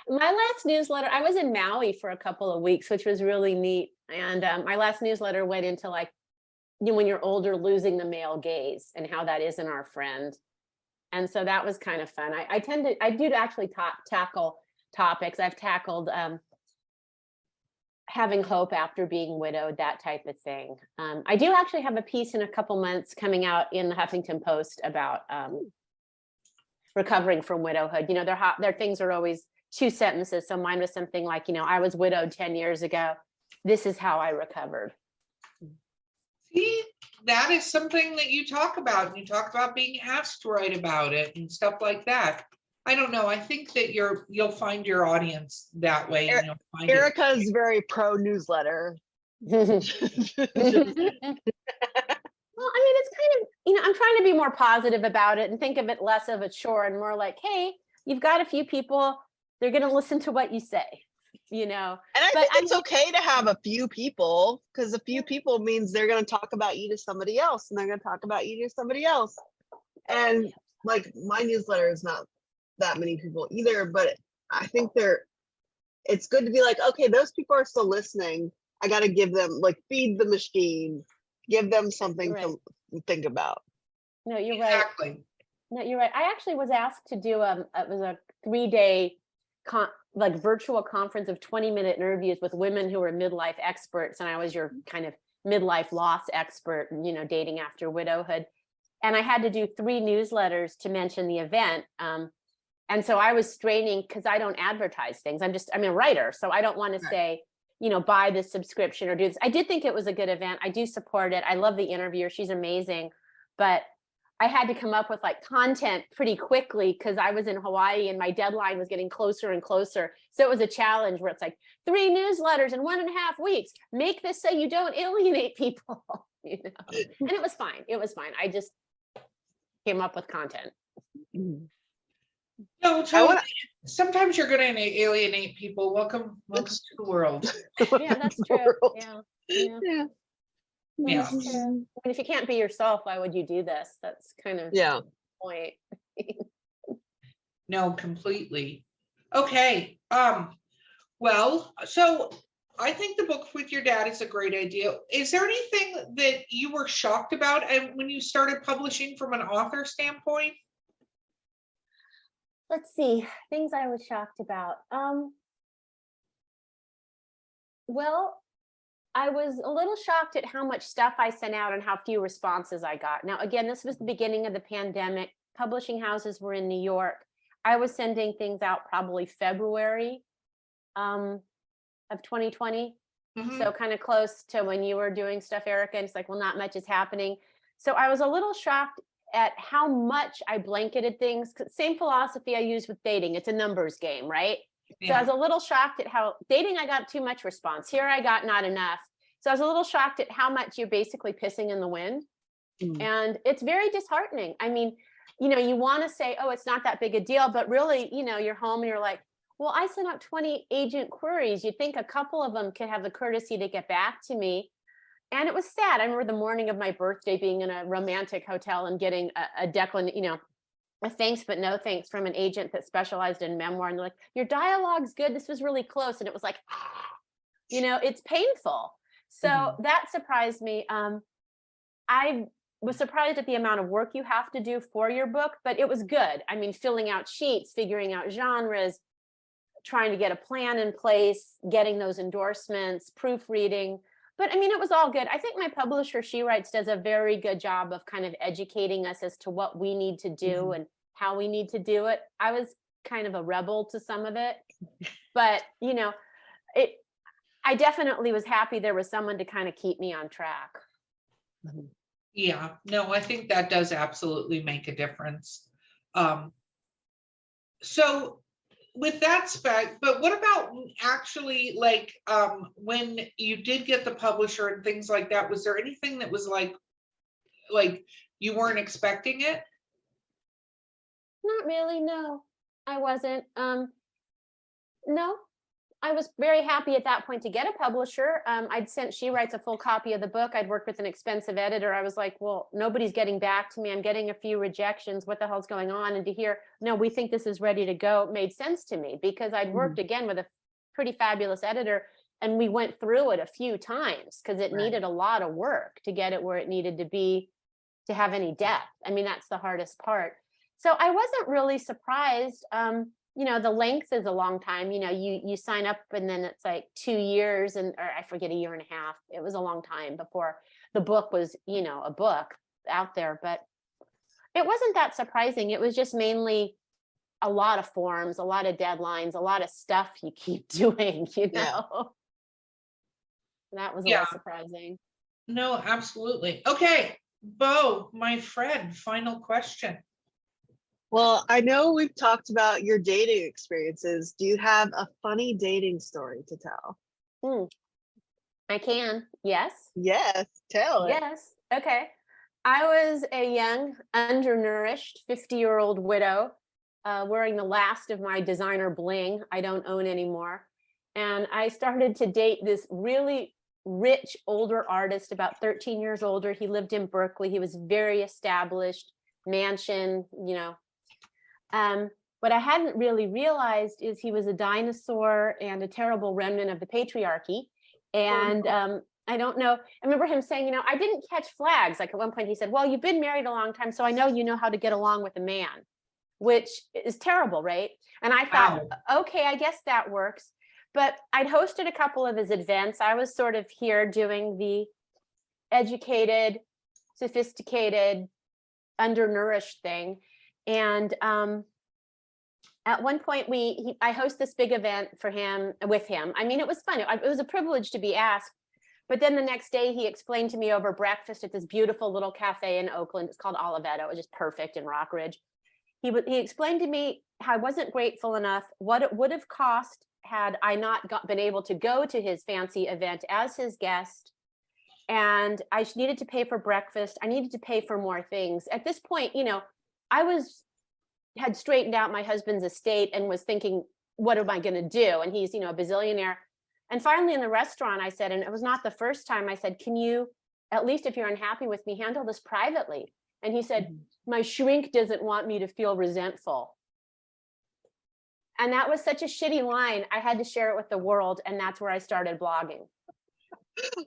my last newsletter, I was in Maui for a couple of weeks, which was really neat. And my last newsletter went into, like, you know, when you're older, losing the male gaze and how that isn't our friend. And so that was kind of fun. I do actually tackle topics. I've tackled having hope after being widowed, that type of thing. I do actually have a piece in a couple months coming out in the Huffington Post about recovering from widowhood. You know, their things are always 2 sentences. So mine was something like, you know, I was widowed 10 years ago. This is how I recovered. See, that is something that you talk about. And you talk about being asked to write about it and stuff like that. I don't know. I think that you'll find your audience that way. And you'll find Erica's very pro newsletter. Well, I mean, it's kind of, you know, I'm trying to be more positive about it and think of it less of a chore and more like, hey, you've got a few people, they're going to listen to what you say, you know. And I think it's okay to have a few people, because a few people means they're going to talk about you to somebody else, and they're going to talk about you to somebody else. And like, my newsletter is not that many people either, but I think it's good to be like, okay, those people are still listening. I got to give them, like, feed the machine, give them something to think about. No, you're right. Exactly. No, you're right. I actually was asked to do it was a 3-day like virtual conference of 20-minute interviews with women who are midlife experts, and I was your kind of midlife loss expert, you know, dating after widowhood. And I had to do 3 newsletters to mention the event. And so I was straining because I don't advertise things. I'm a writer, so I don't want to say, you know, buy this subscription or do this. I did think it was a good event. I do support it. I love the interviewer. She's amazing. But I had to come up with like content pretty quickly because I was in Hawaii and my deadline was getting closer and closer. So it was a challenge where it's like 3 newsletters in 1.5 weeks. Make this so you don't alienate people, you know. And it was fine. It was fine. I just came up with content. No, so sometimes you're going to alienate people. Welcome to the world. Yeah, that's true. Yeah. Yeah. That's true. I mean, if you can't be yourself, why would you do this? That's kind of the point. No, completely. Okay. Well, so I think the book with your dad is a great idea. Is there anything that you were shocked about and when you started publishing from an author standpoint? Let's see, things I was shocked about. Well, I was a little shocked at how much stuff I sent out and how few responses I got. Now, again, this was the beginning of the pandemic. Publishing houses were in New York. I was sending things out probably February of 2020. Mm-hmm. So kind of close to when you were doing stuff, Erica, and it's like, well, not much is happening. So I was a little shocked at how much I blanketed things. Same philosophy I use with dating. It's a numbers game, right? Yeah. So I was a little shocked at how dating, I got too much response. Here I got not enough. So I was a little shocked at how much you're basically pissing in the wind. And it's very disheartening. I mean, you know, you want to say, oh, it's not that big a deal, but really, you know, you're home and you're like, Well, I sent out 20 agent queries. You'd think a couple of them could have the courtesy to get back to me. And it was sad. I remember the morning of my birthday being in a romantic hotel and getting a a thanks but no thanks from an agent that specialized in memoir. And they're like, your dialogue's good. This was really close. And it was like, it's painful. So that surprised me. I was surprised at the amount of work you have to do for your book, but it was good. I mean, filling out sheets, figuring out genres, trying to get a plan in place, getting those endorsements, proofreading. But I mean, it was all good. I think my publisher, She Writes, does a very good job of kind of educating us as to what we need to do and how we need to do it. I was kind of a rebel to some of it, but I definitely was happy there was someone to kind of keep me on track. Yeah, no, I think that does absolutely make a difference. So with that spec, but what about actually when you did get the publisher and things like that, was there anything that was like you weren't expecting it? Not really, no. I wasn't. No, I was very happy at that point to get a publisher. I'd sent She Writes a full copy of the book. I'd worked with an expensive editor. I was like, well, nobody's getting back to me. I'm getting a few rejections. What the hell's going on? And to hear, no, we think this is ready to go, made sense to me because I'd worked again with a pretty fabulous editor. And we went through it a few times because it needed a lot of work to get it where it needed to be, to have any depth. I mean, that's the hardest part. So I wasn't really surprised. The length is a long time. You sign up and then it's like 2 years or I forget, 1.5 years. It was a long time before the book was, a book out there, but it wasn't that surprising. It was just mainly a lot of forms, a lot of deadlines, a lot of stuff you keep doing, That was a little surprising. No, absolutely. Okay, Bo, my friend, final question. Well, I know we've talked about your dating experiences. Do you have a funny dating story to tell? I can. Yes. Yes, tell it. Yes. Okay. I was a young, undernourished 50-year-old widow, wearing the last of my designer bling I don't own anymore. And I started to date this really rich older artist, about 13 years older. He lived in Berkeley. He was very established, mansion, What I hadn't really realized is he was a dinosaur and a terrible remnant of the patriarchy. And I don't know. I remember him saying, I didn't catch flags. Like at one point he said, well, you've been married a long time, so I know you know how to get along with a man, which is terrible, right? And I thought, okay, I guess that works. But I'd hosted a couple of his events. I was sort of here doing the educated, sophisticated, undernourished thing. And at one point I host this big event with him. I mean, it was fun. It was a privilege to be asked. But then the next day he explained to me over breakfast at this beautiful little cafe in Oakland. It's called Oliveto. It was just perfect in Rockridge. He explained to me how I wasn't grateful enough, what it would have cost had I not been able to go to his fancy event as his guest. And I needed to pay for breakfast. I needed to pay for more things. At this point, I had straightened out my husband's estate and was thinking, what am I going to do? And he's, a bazillionaire. And finally in the restaurant, I said, and it was not the first time, I said, can you, at least if you're unhappy with me, handle this privately? And he said, my shrink doesn't want me to feel resentful. And that was such a shitty line. I had to share it with the world. And that's where I started blogging.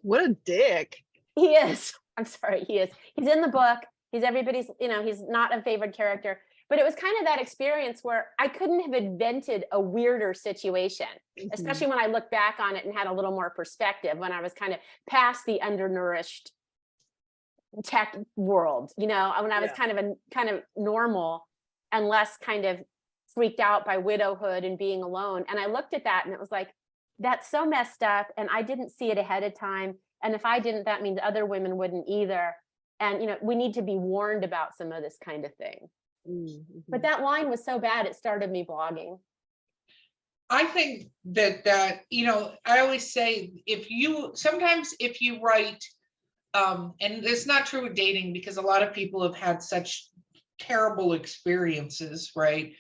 What a dick. He is. I'm sorry. He is. He's in the book. He's everybody's, he's not a favorite character. But it was kind of that experience where I couldn't have invented a weirder situation, especially when I look back on it and had a little more perspective, when I was kind of past the undernourished tech world, when I was kind of normal and less kind of freaked out by widowhood and being alone. And I looked at that and it was like, that's so messed up. And I didn't see it ahead of time. And if I didn't, that means other women wouldn't either. And, we need to be warned about some of this kind of thing. But that line was so bad, it started me blogging. I think that, I always say, sometimes if you write, and it's not true with dating because a lot of people have had such terrible experiences, right?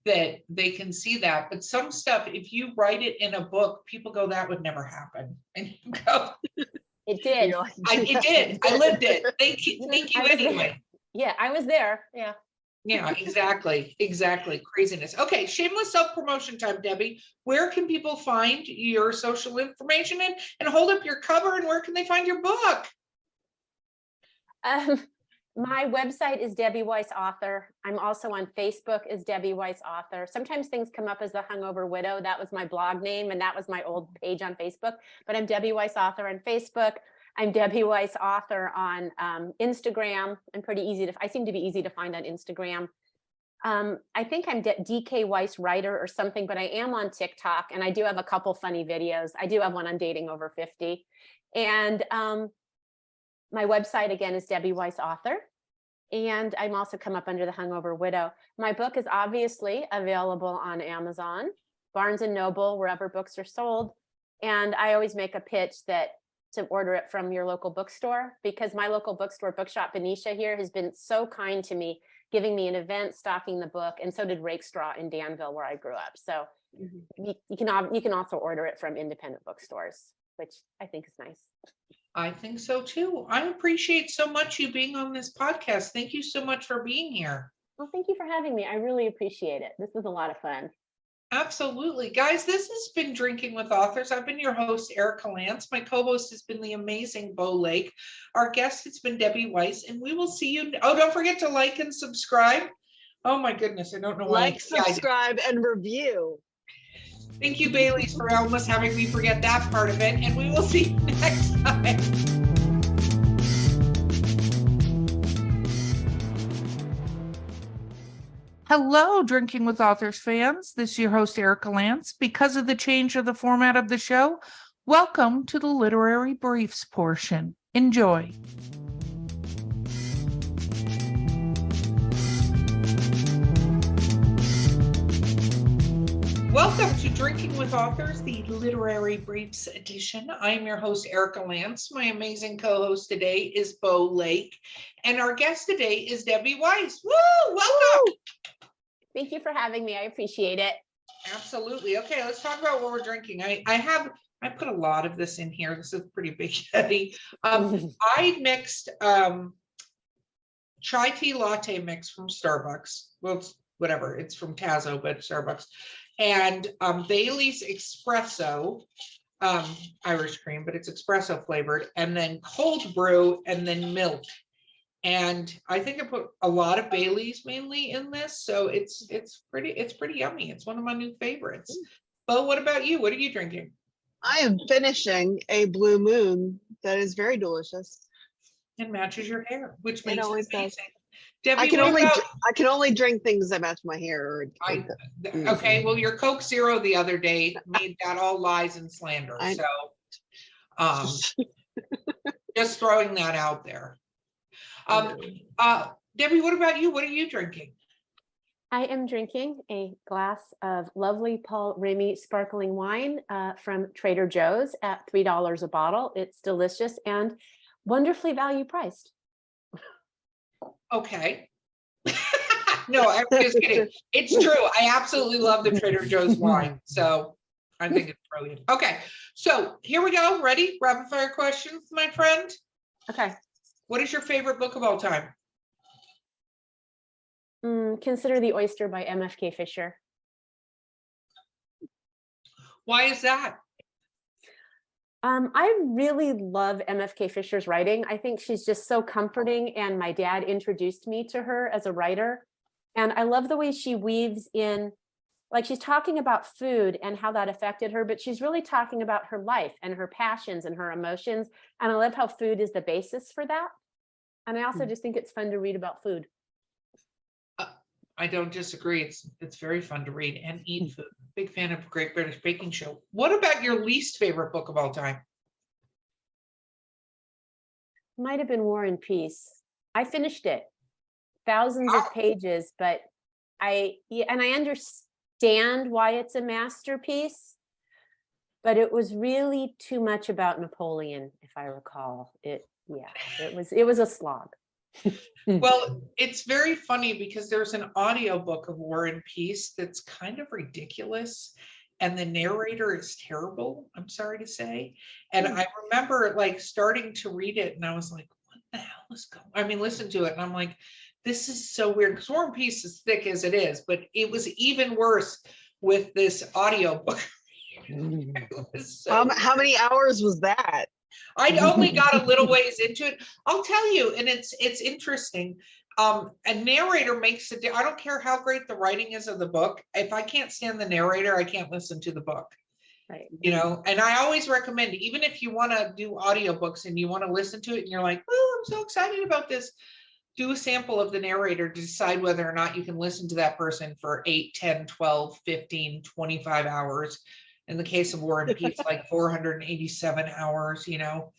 that they can see that. But some stuff, if you write it in a book, people go, that would never happen. And you go, It did. You're like, it did. I lived it. Thank you I was there. anyway. Yeah, I was there. Yeah. Yeah, exactly. Craziness. Okay, shameless self-promotion time, Debbie. Where can people find your social information and hold up your cover, and where can they find your book? My website is Debbie Weiss Author. I'm also on Facebook as Debbie Weiss Author. Sometimes things come up as the Hungover Widow. That was my blog name, and that was my old page on Facebook. But I'm Debbie Weiss Author on Facebook. I'm Debbie Weiss Author on Instagram. I seem to be easy to find on Instagram. I think I'm DK Weiss Writer or something, but I am on TikTok, and I do have a couple funny videos. I do have one on dating over 50. And my website, again, is Debbie Weiss Author. And I'm also come up under the Hungover Widow. My book is obviously available on Amazon, Barnes & Noble, wherever books are sold. And I always make a pitch to order it from your local bookstore, because my local bookstore, Bookshop Benicia here, has been so kind to me, giving me an event, stocking the book, and so did Rakestraw in Danville, where I grew up. So you can also order it from independent bookstores, which I think is nice. I think so too. I appreciate so much you being on this podcast. Thank you so much for being here. Well, thank you for having me. I really appreciate it. This was a lot of fun. Absolutely. Guys, this has been Drinking with Authors. I've been your host, Erica Lance. My co-host has been the amazing Bo Lake. Our guest has been Debbie Weiss, and we will see you. Oh, don't forget to like and subscribe. Oh my goodness, I don't know why. like, subscribe, and review. Thank you, Bailey's, for almost having me forget that part of it, and we will see you next time. Hello, Drinking with Authors fans. This is your host, Erica Lance. Because of the change of the format of the show, welcome to the literary briefs portion. Enjoy. Welcome to Drinking with Authors, the Literary Briefs edition. I am your host, Erica Lance. My amazing co-host today is Bo Lake, and our guest today is Debbie Weiss. Woo! Welcome! Woo! Thank you for having me. I appreciate it. Absolutely. Okay, let's talk about what we're drinking. I put a lot of this in here. This is pretty big, heavy. I mixed chai tea latte mix from Starbucks. Well, it's whatever. It's from Tazo, but Starbucks. And Bailey's espresso, Irish cream, but it's espresso flavored, and then cold brew, and then milk. And I think I put a lot of Bailey's mainly in this, so it's pretty yummy. It's one of my new favorites. Bo, what about you? What are you drinking? I am finishing a Blue Moon that is very delicious. It matches your hair, which makes It it always amazing. does. Debbie, I what can only drink things that match my hair. okay, well, your Coke Zero the other day made that all lies and slander. So just throwing that out there. Debbie, what about you? What are you drinking? I am drinking a glass of lovely Paul Remy sparkling wine from Trader Joe's at $3 a bottle. It's delicious and wonderfully value priced. Okay. No, I'm just kidding. It's true. I absolutely love the Trader Joe's wine. So I think it's brilliant. Okay. So here we go. Ready? Rapid fire questions, my friend. Okay. What is your favorite book of all time? Consider The Oyster by MFK Fisher. Why is that? I really love MFK Fisher's writing. I think she's just so comforting, and my dad introduced me to her as a writer. And I love the way she weaves in, like, she's talking about food and how that affected her, but she's really talking about her life and her passions and her emotions. And I love how food is the basis for that. And I also just think it's fun to read about food. I don't disagree. It's very fun to read and eat food. Big fan of Great British Baking Show. What about your least favorite book of all time? Might have been War and Peace. I finished it. Thousands of pages, but I understand why it's a masterpiece, but it was really too much about Napoleon, if I recall. It was a slog. Well, it's very funny because there's an audiobook of War and Peace that's kind of ridiculous. And the narrator is terrible, I'm sorry to say. And I remember like starting to read it and I was like, what the hell is going on? I mean, listen to it. And I'm like, this is so weird because War and Peace is thick as it is, but it was even worse with this audiobook. How many hours was that? I only got a little ways into it. I'll tell you, and it's interesting. A narrator makes it. I don't care how great the writing is of the book. If I can't stand the narrator, I can't listen to the book. Right. You know, and I always recommend, even if you want to do audiobooks and you want to listen to it and you're like, oh, I'm so excited about this, do a sample of the narrator to decide whether or not you can listen to that person for 8, 10, 12, 15, 25 hours. In the case of War and Peace, like 487 hours, you know.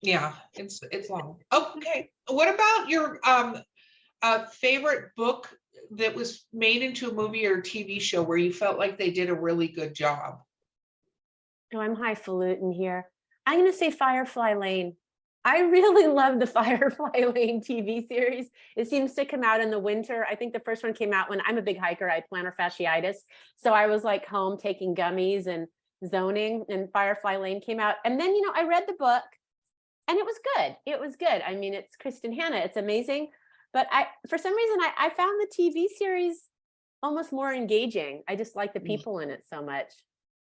Yeah, it's long. Okay. What about your favorite book that was made into a movie or TV show where you felt like they did a really good job? Oh, I'm highfalutin here. I'm going to say Firefly Lane. I really love the Firefly Lane TV series. It seems to come out in the winter. I think the first one came out when I'm a big hiker. I had plantar fasciitis. So I was like home taking gummies and zoning, and Firefly Lane came out. And then, you know, I read the book and it was good. It was good. I mean, it's Kristen Hanna. It's amazing. But for some reason, I found the TV series almost more engaging. I just like the people in it so much.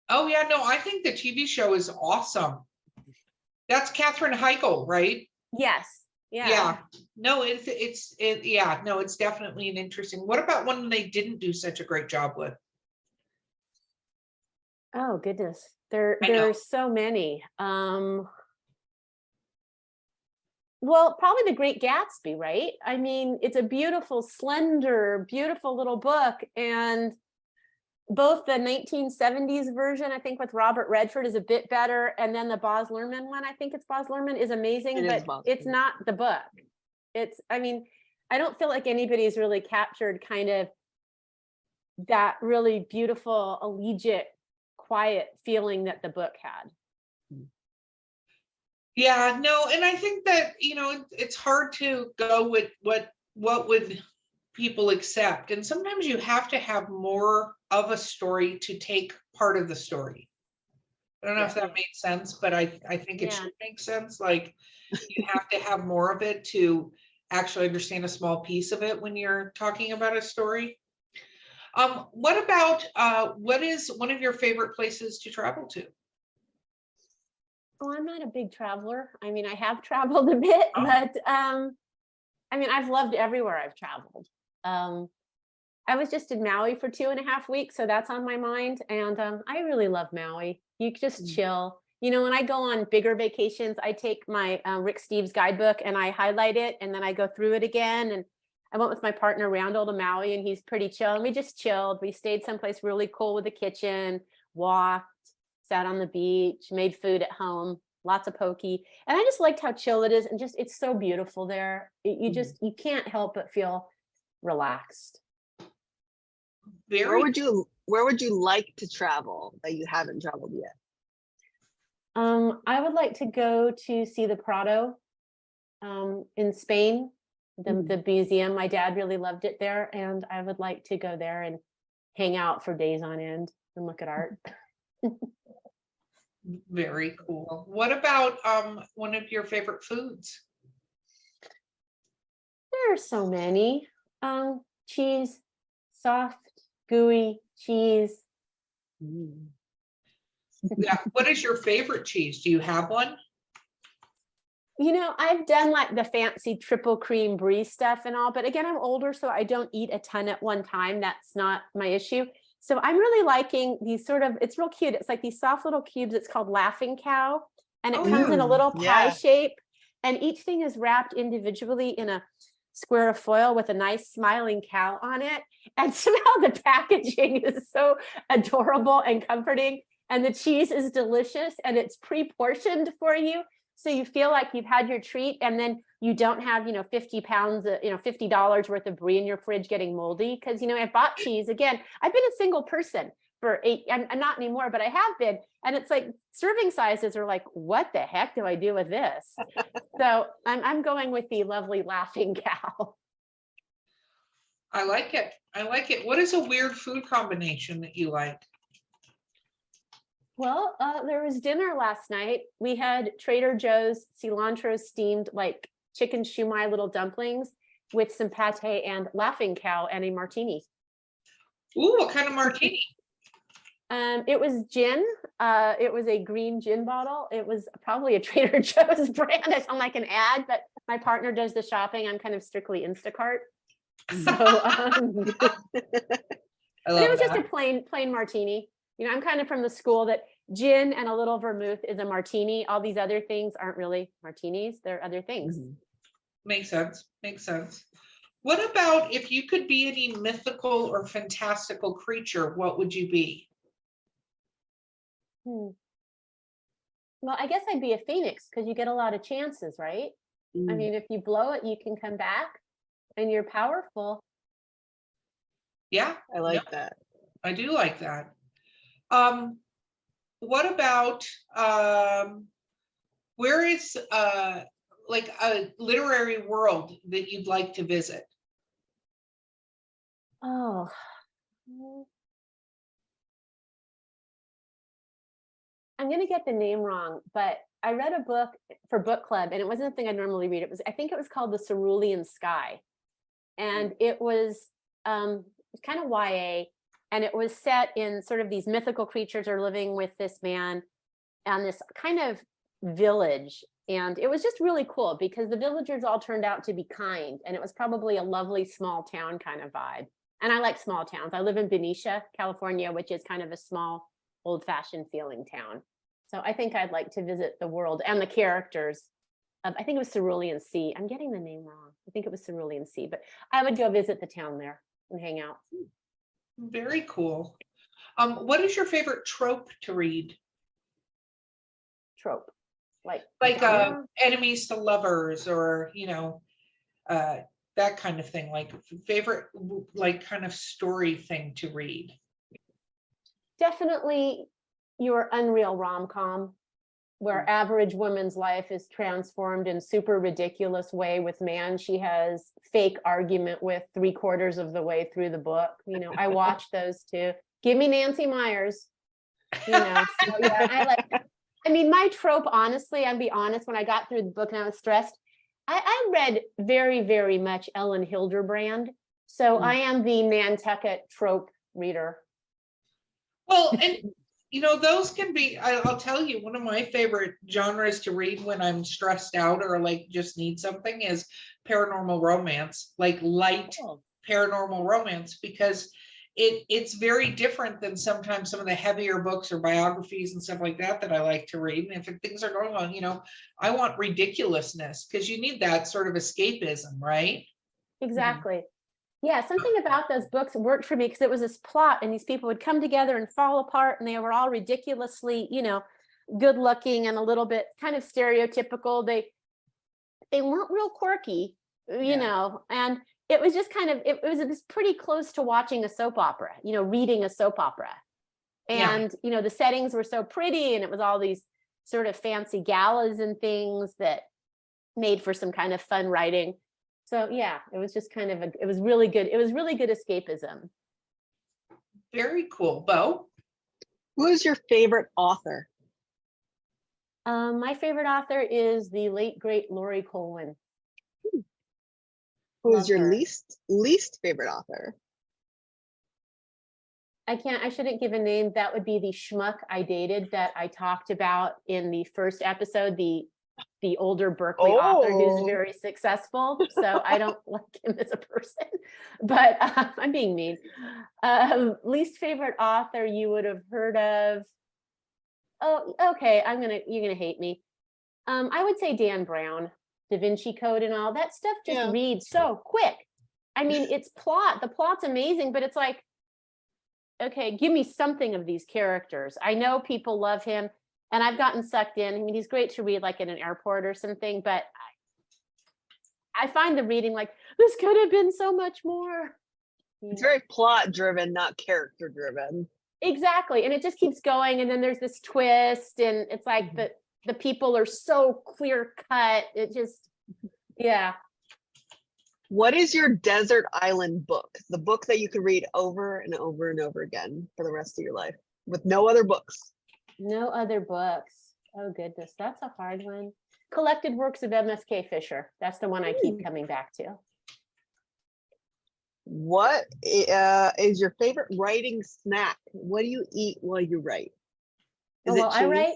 Oh, yeah. No, I think the TV show is awesome. That's Katherine Heigl, right? Yes. Yeah. Yeah. No, it's definitely an interesting. What about one they didn't do such a great job with? Oh goodness. There are so many. Well, probably The Great Gatsby, right? I mean, it's a beautiful, slender, beautiful little book, and both the 1970s version, I think with Robert Redford, is a bit better. And then the Baz Luhrmann one, I think it's Baz Luhrmann, is amazing, but it's not the book. I mean, I don't feel like anybody's really captured kind of that really beautiful, elegiac, quiet feeling that the book had. Yeah, no, and I think that, you know, it's hard to go with what would people accept. And sometimes you have to have more of a story to take part of the story. I don't know if that made sense, but I think it should make sense. Like you have to have more of it to actually understand a small piece of it when you're talking about a story. What about what is one of your favorite places to travel to? Oh, I'm not a big traveler. I mean, I have traveled a bit, but I mean, I've loved everywhere I've traveled. I was just in Maui for 2.5 weeks, so that's on my mind. And I really love Maui. You just chill. You know, when I go on bigger vacations, I take my Rick Steves guidebook and I highlight it, and then I go through it again. And I went with my partner Randall to Maui, and he's pretty chill. And we just chilled. We stayed someplace really cool with a kitchen, walked, sat on the beach, made food at home, lots of poke. And I just liked how chill it is. And just, it's so beautiful there. You can't help but feel relaxed. Where would you like to travel that you haven't traveled yet? I would like to go to see the Prado in Spain, the museum. My dad really loved it there, and I would like to go there and hang out for days on end and look at art. Very cool. What about one of your favorite foods? There are so many. Cheese, soft, gooey cheese. Yeah. What is your favorite cheese? Do you have one? You know, I've done like the fancy triple cream brie stuff and all, but again, I'm older, so I don't eat a ton at one time. That's not my issue. So I'm really liking these sort of, it's real cute. It's like these soft little cubes. It's called Laughing Cow, and it comes in a little pie shape, and each thing is wrapped individually in a square of foil with a nice smiling cow on it. And somehow the packaging is so adorable and comforting, and the cheese is delicious, and it's pre-portioned for you. So you feel like you've had your treat, and then you don't have, 50 pounds, $50 worth of brie in your fridge getting moldy. Because, I bought cheese. Again, I've been a single person for 8. I'm not anymore, but I have been. And it's like serving sizes are like, what the heck do I do with this? So I'm going with the lovely laughing cow. I like it. I like it. What is a weird food combination that you like? Well, there was dinner last night. We had Trader Joe's cilantro steamed like chicken shumai little dumplings with some pate and laughing cow and a martini. Ooh, what kind of martini? It was gin. It was a green gin bottle. It was probably a Trader Joe's brand. I sound like an ad, but my partner does the shopping. I'm kind of strictly Instacart. So it was just a plain martini. You know, I'm kind of from the school that gin and a little vermouth is a martini. All these other things aren't really martinis. They're other things. Makes sense. Makes sense. What about if you could be any mythical or fantastical creature, what would you be? Well, I guess I'd be a phoenix because you get a lot of chances, right? I mean, if you blow it, you can come back and you're powerful. Yeah, I like that. I do like that. What about where is like a literary world that you'd like to visit? Oh, I'm going to get the name wrong, but I read a book for book club and it wasn't a thing I normally read. I think it was called The Cerulean Sky. And it was kind of YA, and it was set in sort of these mythical creatures are living with this man and this kind of village. And it was just really cool because the villagers all turned out to be kind, and it was probably a lovely small town kind of vibe. And I like small towns. I live in Benicia, California, which is kind of a small, old-fashioned feeling town. So I think I'd like to visit the world and the characters. I think it was Cerulean Sea. I'm getting the name wrong. I think it was Cerulean Sea, but I would go visit the town there and hang out. Very cool. What is your favorite trope to read? Trope, like enemies to lovers, or that kind of thing. Like favorite, like kind of story thing to read. Definitely your unreal rom-com, where average woman's life is transformed in super ridiculous way with man she has fake argument with 3/4 of the way through the book. You know, I watch those too. Give me Nancy Myers. You know, so yeah, I mean, my trope, honestly, I'll be honest, when I got through the book and I was stressed, I read very, very much Ellen Hilderbrand. So I am the Nantucket trope reader. Well, and those can be, I'll tell you, one of my favorite genres to read when I'm stressed out or like just need something is paranormal romance, like light paranormal romance, because it's very different than sometimes some of the heavier books or biographies and stuff like that I like to read. And if things are going on, I want ridiculousness because you need that sort of escapism, right? Exactly. Yeah, something about those books worked for me because it was this plot and these people would come together and fall apart and they were all ridiculously, good looking and a little bit kind of stereotypical. They weren't real quirky, and it was just kind of, it was pretty close to watching a soap opera, reading a soap opera. And, the settings were so pretty and it was all these sort of fancy galas and things that made for some kind of fun writing. So yeah, it was just kind of it was really good. It was really good escapism. Very cool. Bo? Who is your favorite author? My favorite author is the late, great Laurie Colwin. Who is your least favorite author? I shouldn't give a name. That would be the schmuck I dated that I talked about in the first episode, the older Berkeley author who's very successful. So I don't like him as a person, but I'm being mean. Least favorite author you would have heard of. Oh, okay. You're gonna hate me. I would say Dan Brown, Da Vinci Code and all that stuff just reads so quick. I mean, the plot's amazing, but it's like, okay, give me something of these characters. I know people love him. And I've gotten sucked in. I mean, he's great to read like in an airport or something, but I find the reading like, this could have been so much more. It's very plot driven, not character driven. Exactly. And it just keeps going. And then there's this twist, and it's like the people are so clear cut. It just, yeah. What is your desert island book? The book that you could read over and over and over again for the rest of your life with no other books? No other books. Oh goodness, that's a hard one. Collected Works of MSK Fisher. That's the one I keep coming back to. What is your favorite writing snack? What do you eat while you write? Is it While I cheese? write?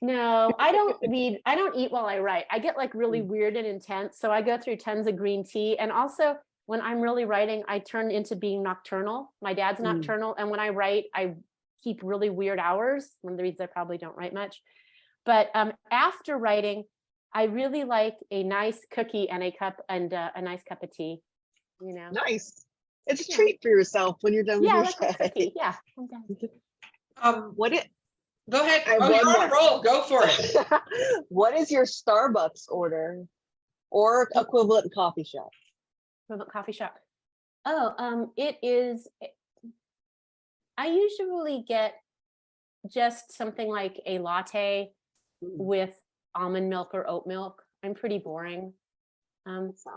No, I don't read. I don't eat while I write. I get like really weird and intense. So I go through tons of green tea. And also when I'm really writing, I turn into being nocturnal. My dad's nocturnal. And when I write, I keep really weird hours. One of the reasons I probably don't write much. But after writing, I really like a nice cookie and a nice cup of tea. You know, Nice. It's a treat for yourself when you're done with yeah, your like a day. cookie. Yeah, I'm done. What it? Go ahead. I have Oh, you're one on a roll. Go for it. What is your Starbucks order or equivalent coffee shop? Coffee shop. Oh, it is. I usually get just something like a latte with almond milk or oat milk. I'm pretty boring.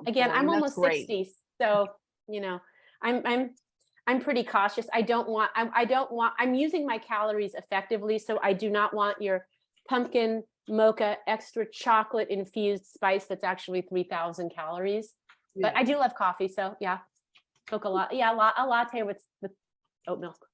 Again, I'm almost 60, so you know, I'm pretty cautious. I don't want. I'm using my calories effectively, so I do not want your pumpkin mocha extra chocolate infused spice that's actually 3,000 calories. Yeah. But I do love coffee, so yeah, a latte with oat milk.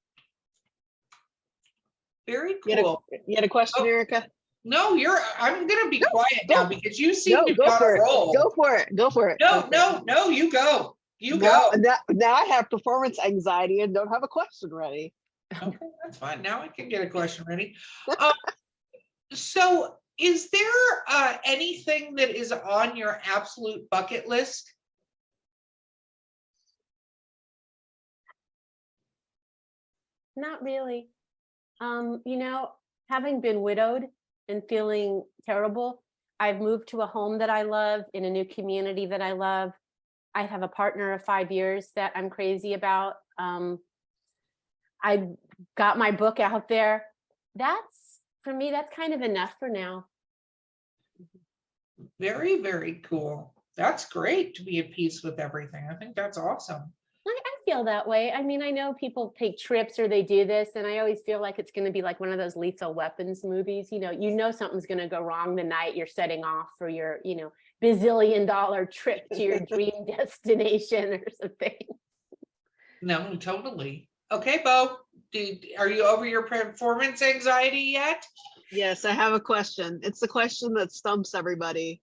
Very cool. You had a question, Erica? No, I'm gonna be quiet now because you seem to be go on for a it. roll. Go for it. Go for it. No, you go. You Now, go. now I have performance anxiety and don't have a question ready. Okay, that's fine. Now I can get a question ready. So is there anything that is on your absolute bucket list? Not really. You know, having been widowed and feeling terrible, I've moved to a home that I love in a new community that I love. I have a partner of 5 years that I'm crazy about. I got my book out there. For me, that's kind of enough for now. Very, very cool. That's great to be at peace with everything. I think that's awesome. I feel that way. I mean, I know people take trips or they do this, and I always feel like it's going to be like one of those Lethal Weapons movies. You know something's going to go wrong the night you're setting off for your, bazillion-dollar trip to your dream destination or something. No, totally. Okay, Bo, are you over your performance anxiety yet? Yes, I have a question. It's the question that stumps everybody.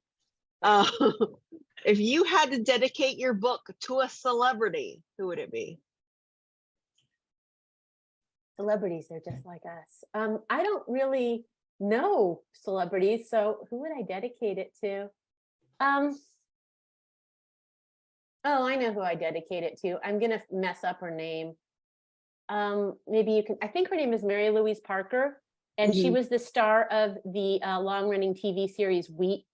If you had to dedicate your book to a celebrity, who would it be? Celebrities, they're just like us. I don't really know celebrities, so who would I dedicate it to? Oh, I know who I dedicate it to. I'm gonna mess up her name. Maybe you can. I think her name is Mary Louise Parker, and she was the star of the long-running TV series what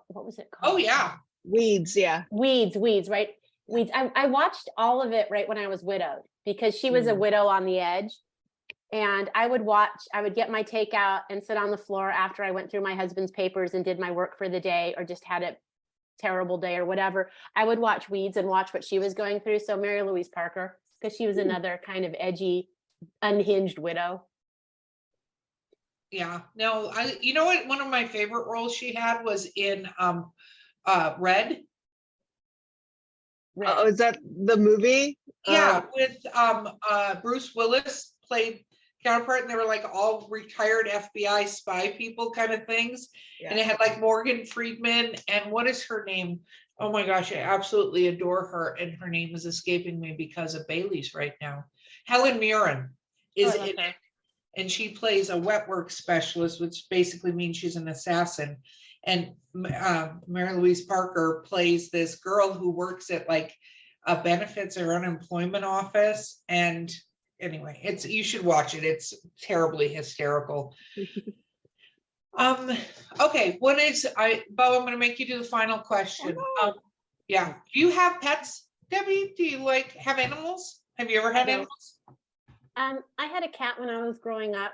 was it called? Oh yeah, Weeds. Yeah, Weeds, right? Weeds. I watched all of it right when I was widowed because she was a widow on the edge, and I would get my takeout and sit on the floor after I went through my husband's papers and did my work for the day, or just had a terrible day or whatever. I would watch Weeds and watch what she was going through. So Mary Louise Parker, because she was another kind of edgy, unhinged widow. Yeah. No, you know what? One of my favorite roles she had was in Red. Oh, is that the movie? Yeah, with Bruce Willis played counterpart, and they were like all retired FBI spy people kind of things. Yeah. And it had like Morgan Freeman, and what is her name? Oh my gosh, I absolutely adore her, and her name is escaping me because of Bailey's right now. Helen Mirren is in it, and she plays a wet work specialist, which basically means she's an assassin. And Mary Louise Parker plays this girl who works at like a benefits or unemployment office. And anyway, you should watch it. It's terribly hysterical. Okay, Bo, I'm going to make you do the final question. Yeah, do you have pets, Debbie? Do you have animals? Have you ever had animals? I had a cat when I was growing up.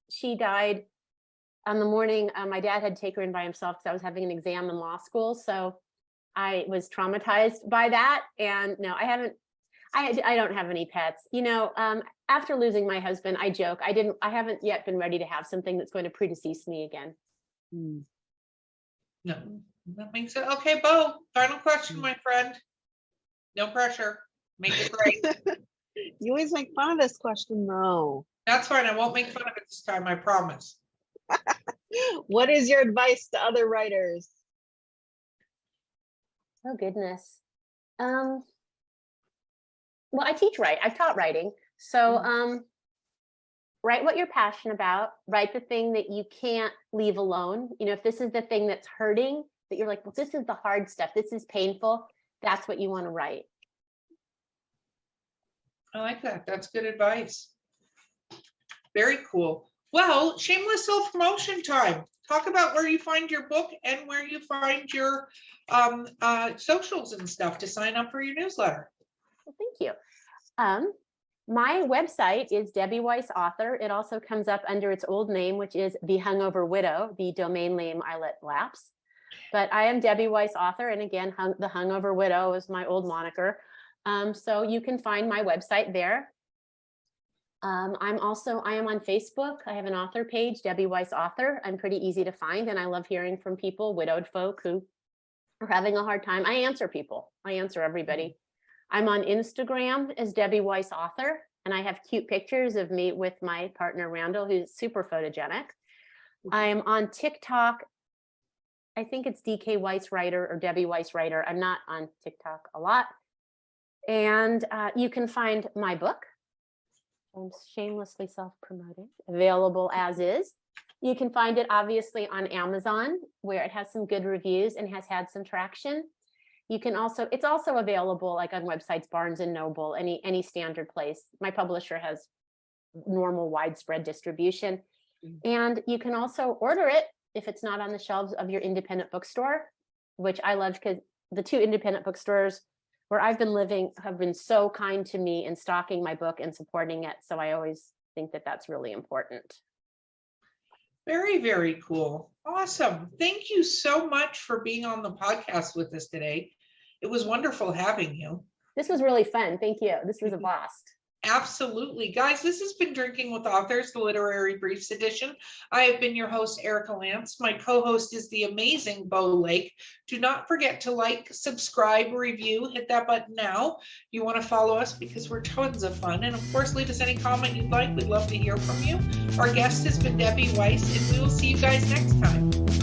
She died on the morning my dad had to take her in by himself because I was having an exam in law school. So I was traumatized by that. And no, I don't have any pets. You know, after losing my husband, I joke, I haven't yet been ready to have something that's going to predecease me again. No, that makes it okay. Bo, final question, my friend. No pressure. Make it great. You always make fun of this question, though. That's fine. I won't make fun of it this time. I promise. What is your advice to other writers? Oh, goodness. Well, I've taught writing. So write what you're passionate about. Write the thing that you can't leave alone. You know, if this is the thing that's hurting, that you're like, well, this is the hard stuff. This is painful. That's what you want to write. I like that. That's good advice. Very cool. Well, shameless self-promotion time. Talk about where you find your book and where you find your socials and stuff to sign up for your newsletter. Well, thank you. My website is Debbie Weiss Author. It also comes up under its old name, which is The Hungover Widow. The domain name I let lapse. But I am Debbie Weiss Author. And again, The Hungover Widow is my old moniker. So you can find my website there. I am on Facebook. I have an author page, Debbie Weiss Author. I'm pretty easy to find, and I love hearing from people, widowed folk who are having a hard time. I answer people. I answer everybody. I'm on Instagram as Debbie Weiss Author, and I have cute pictures of me with my partner, Randall, who's super photogenic. I'm on TikTok. I think it's DK Weiss Writer or Debbie Weiss Writer. I'm not on TikTok a lot. And you can find my book. I'm shamelessly self-promoting, available as is. You can find it obviously on Amazon, where it has some good reviews and has had some traction. You can also, it's also available like on websites, Barnes and Noble, any standard place. My publisher has normal widespread distribution. And you can also order it if it's not on the shelves of your independent bookstore, which I love because the two independent bookstores where I've been living have been so kind to me in stocking my book and supporting it. So I always think that that's really important. Very, very cool. Awesome. Thank you so much for being on the podcast with us today. It was wonderful having you. This was really fun. Thank you. This was a blast. Absolutely. Guys, this has been Drinking with Authors, the Literary Briefs edition. I have been your host, Erica Lance. My co-host is the amazing Bo Lake. Do not forget to like, subscribe, review, hit that button now. You want to follow us because we're tons of fun. And of course, leave us any comment you'd like. We'd love to hear from you. Our guest has been Debbie Weiss, and we will see you guys next time.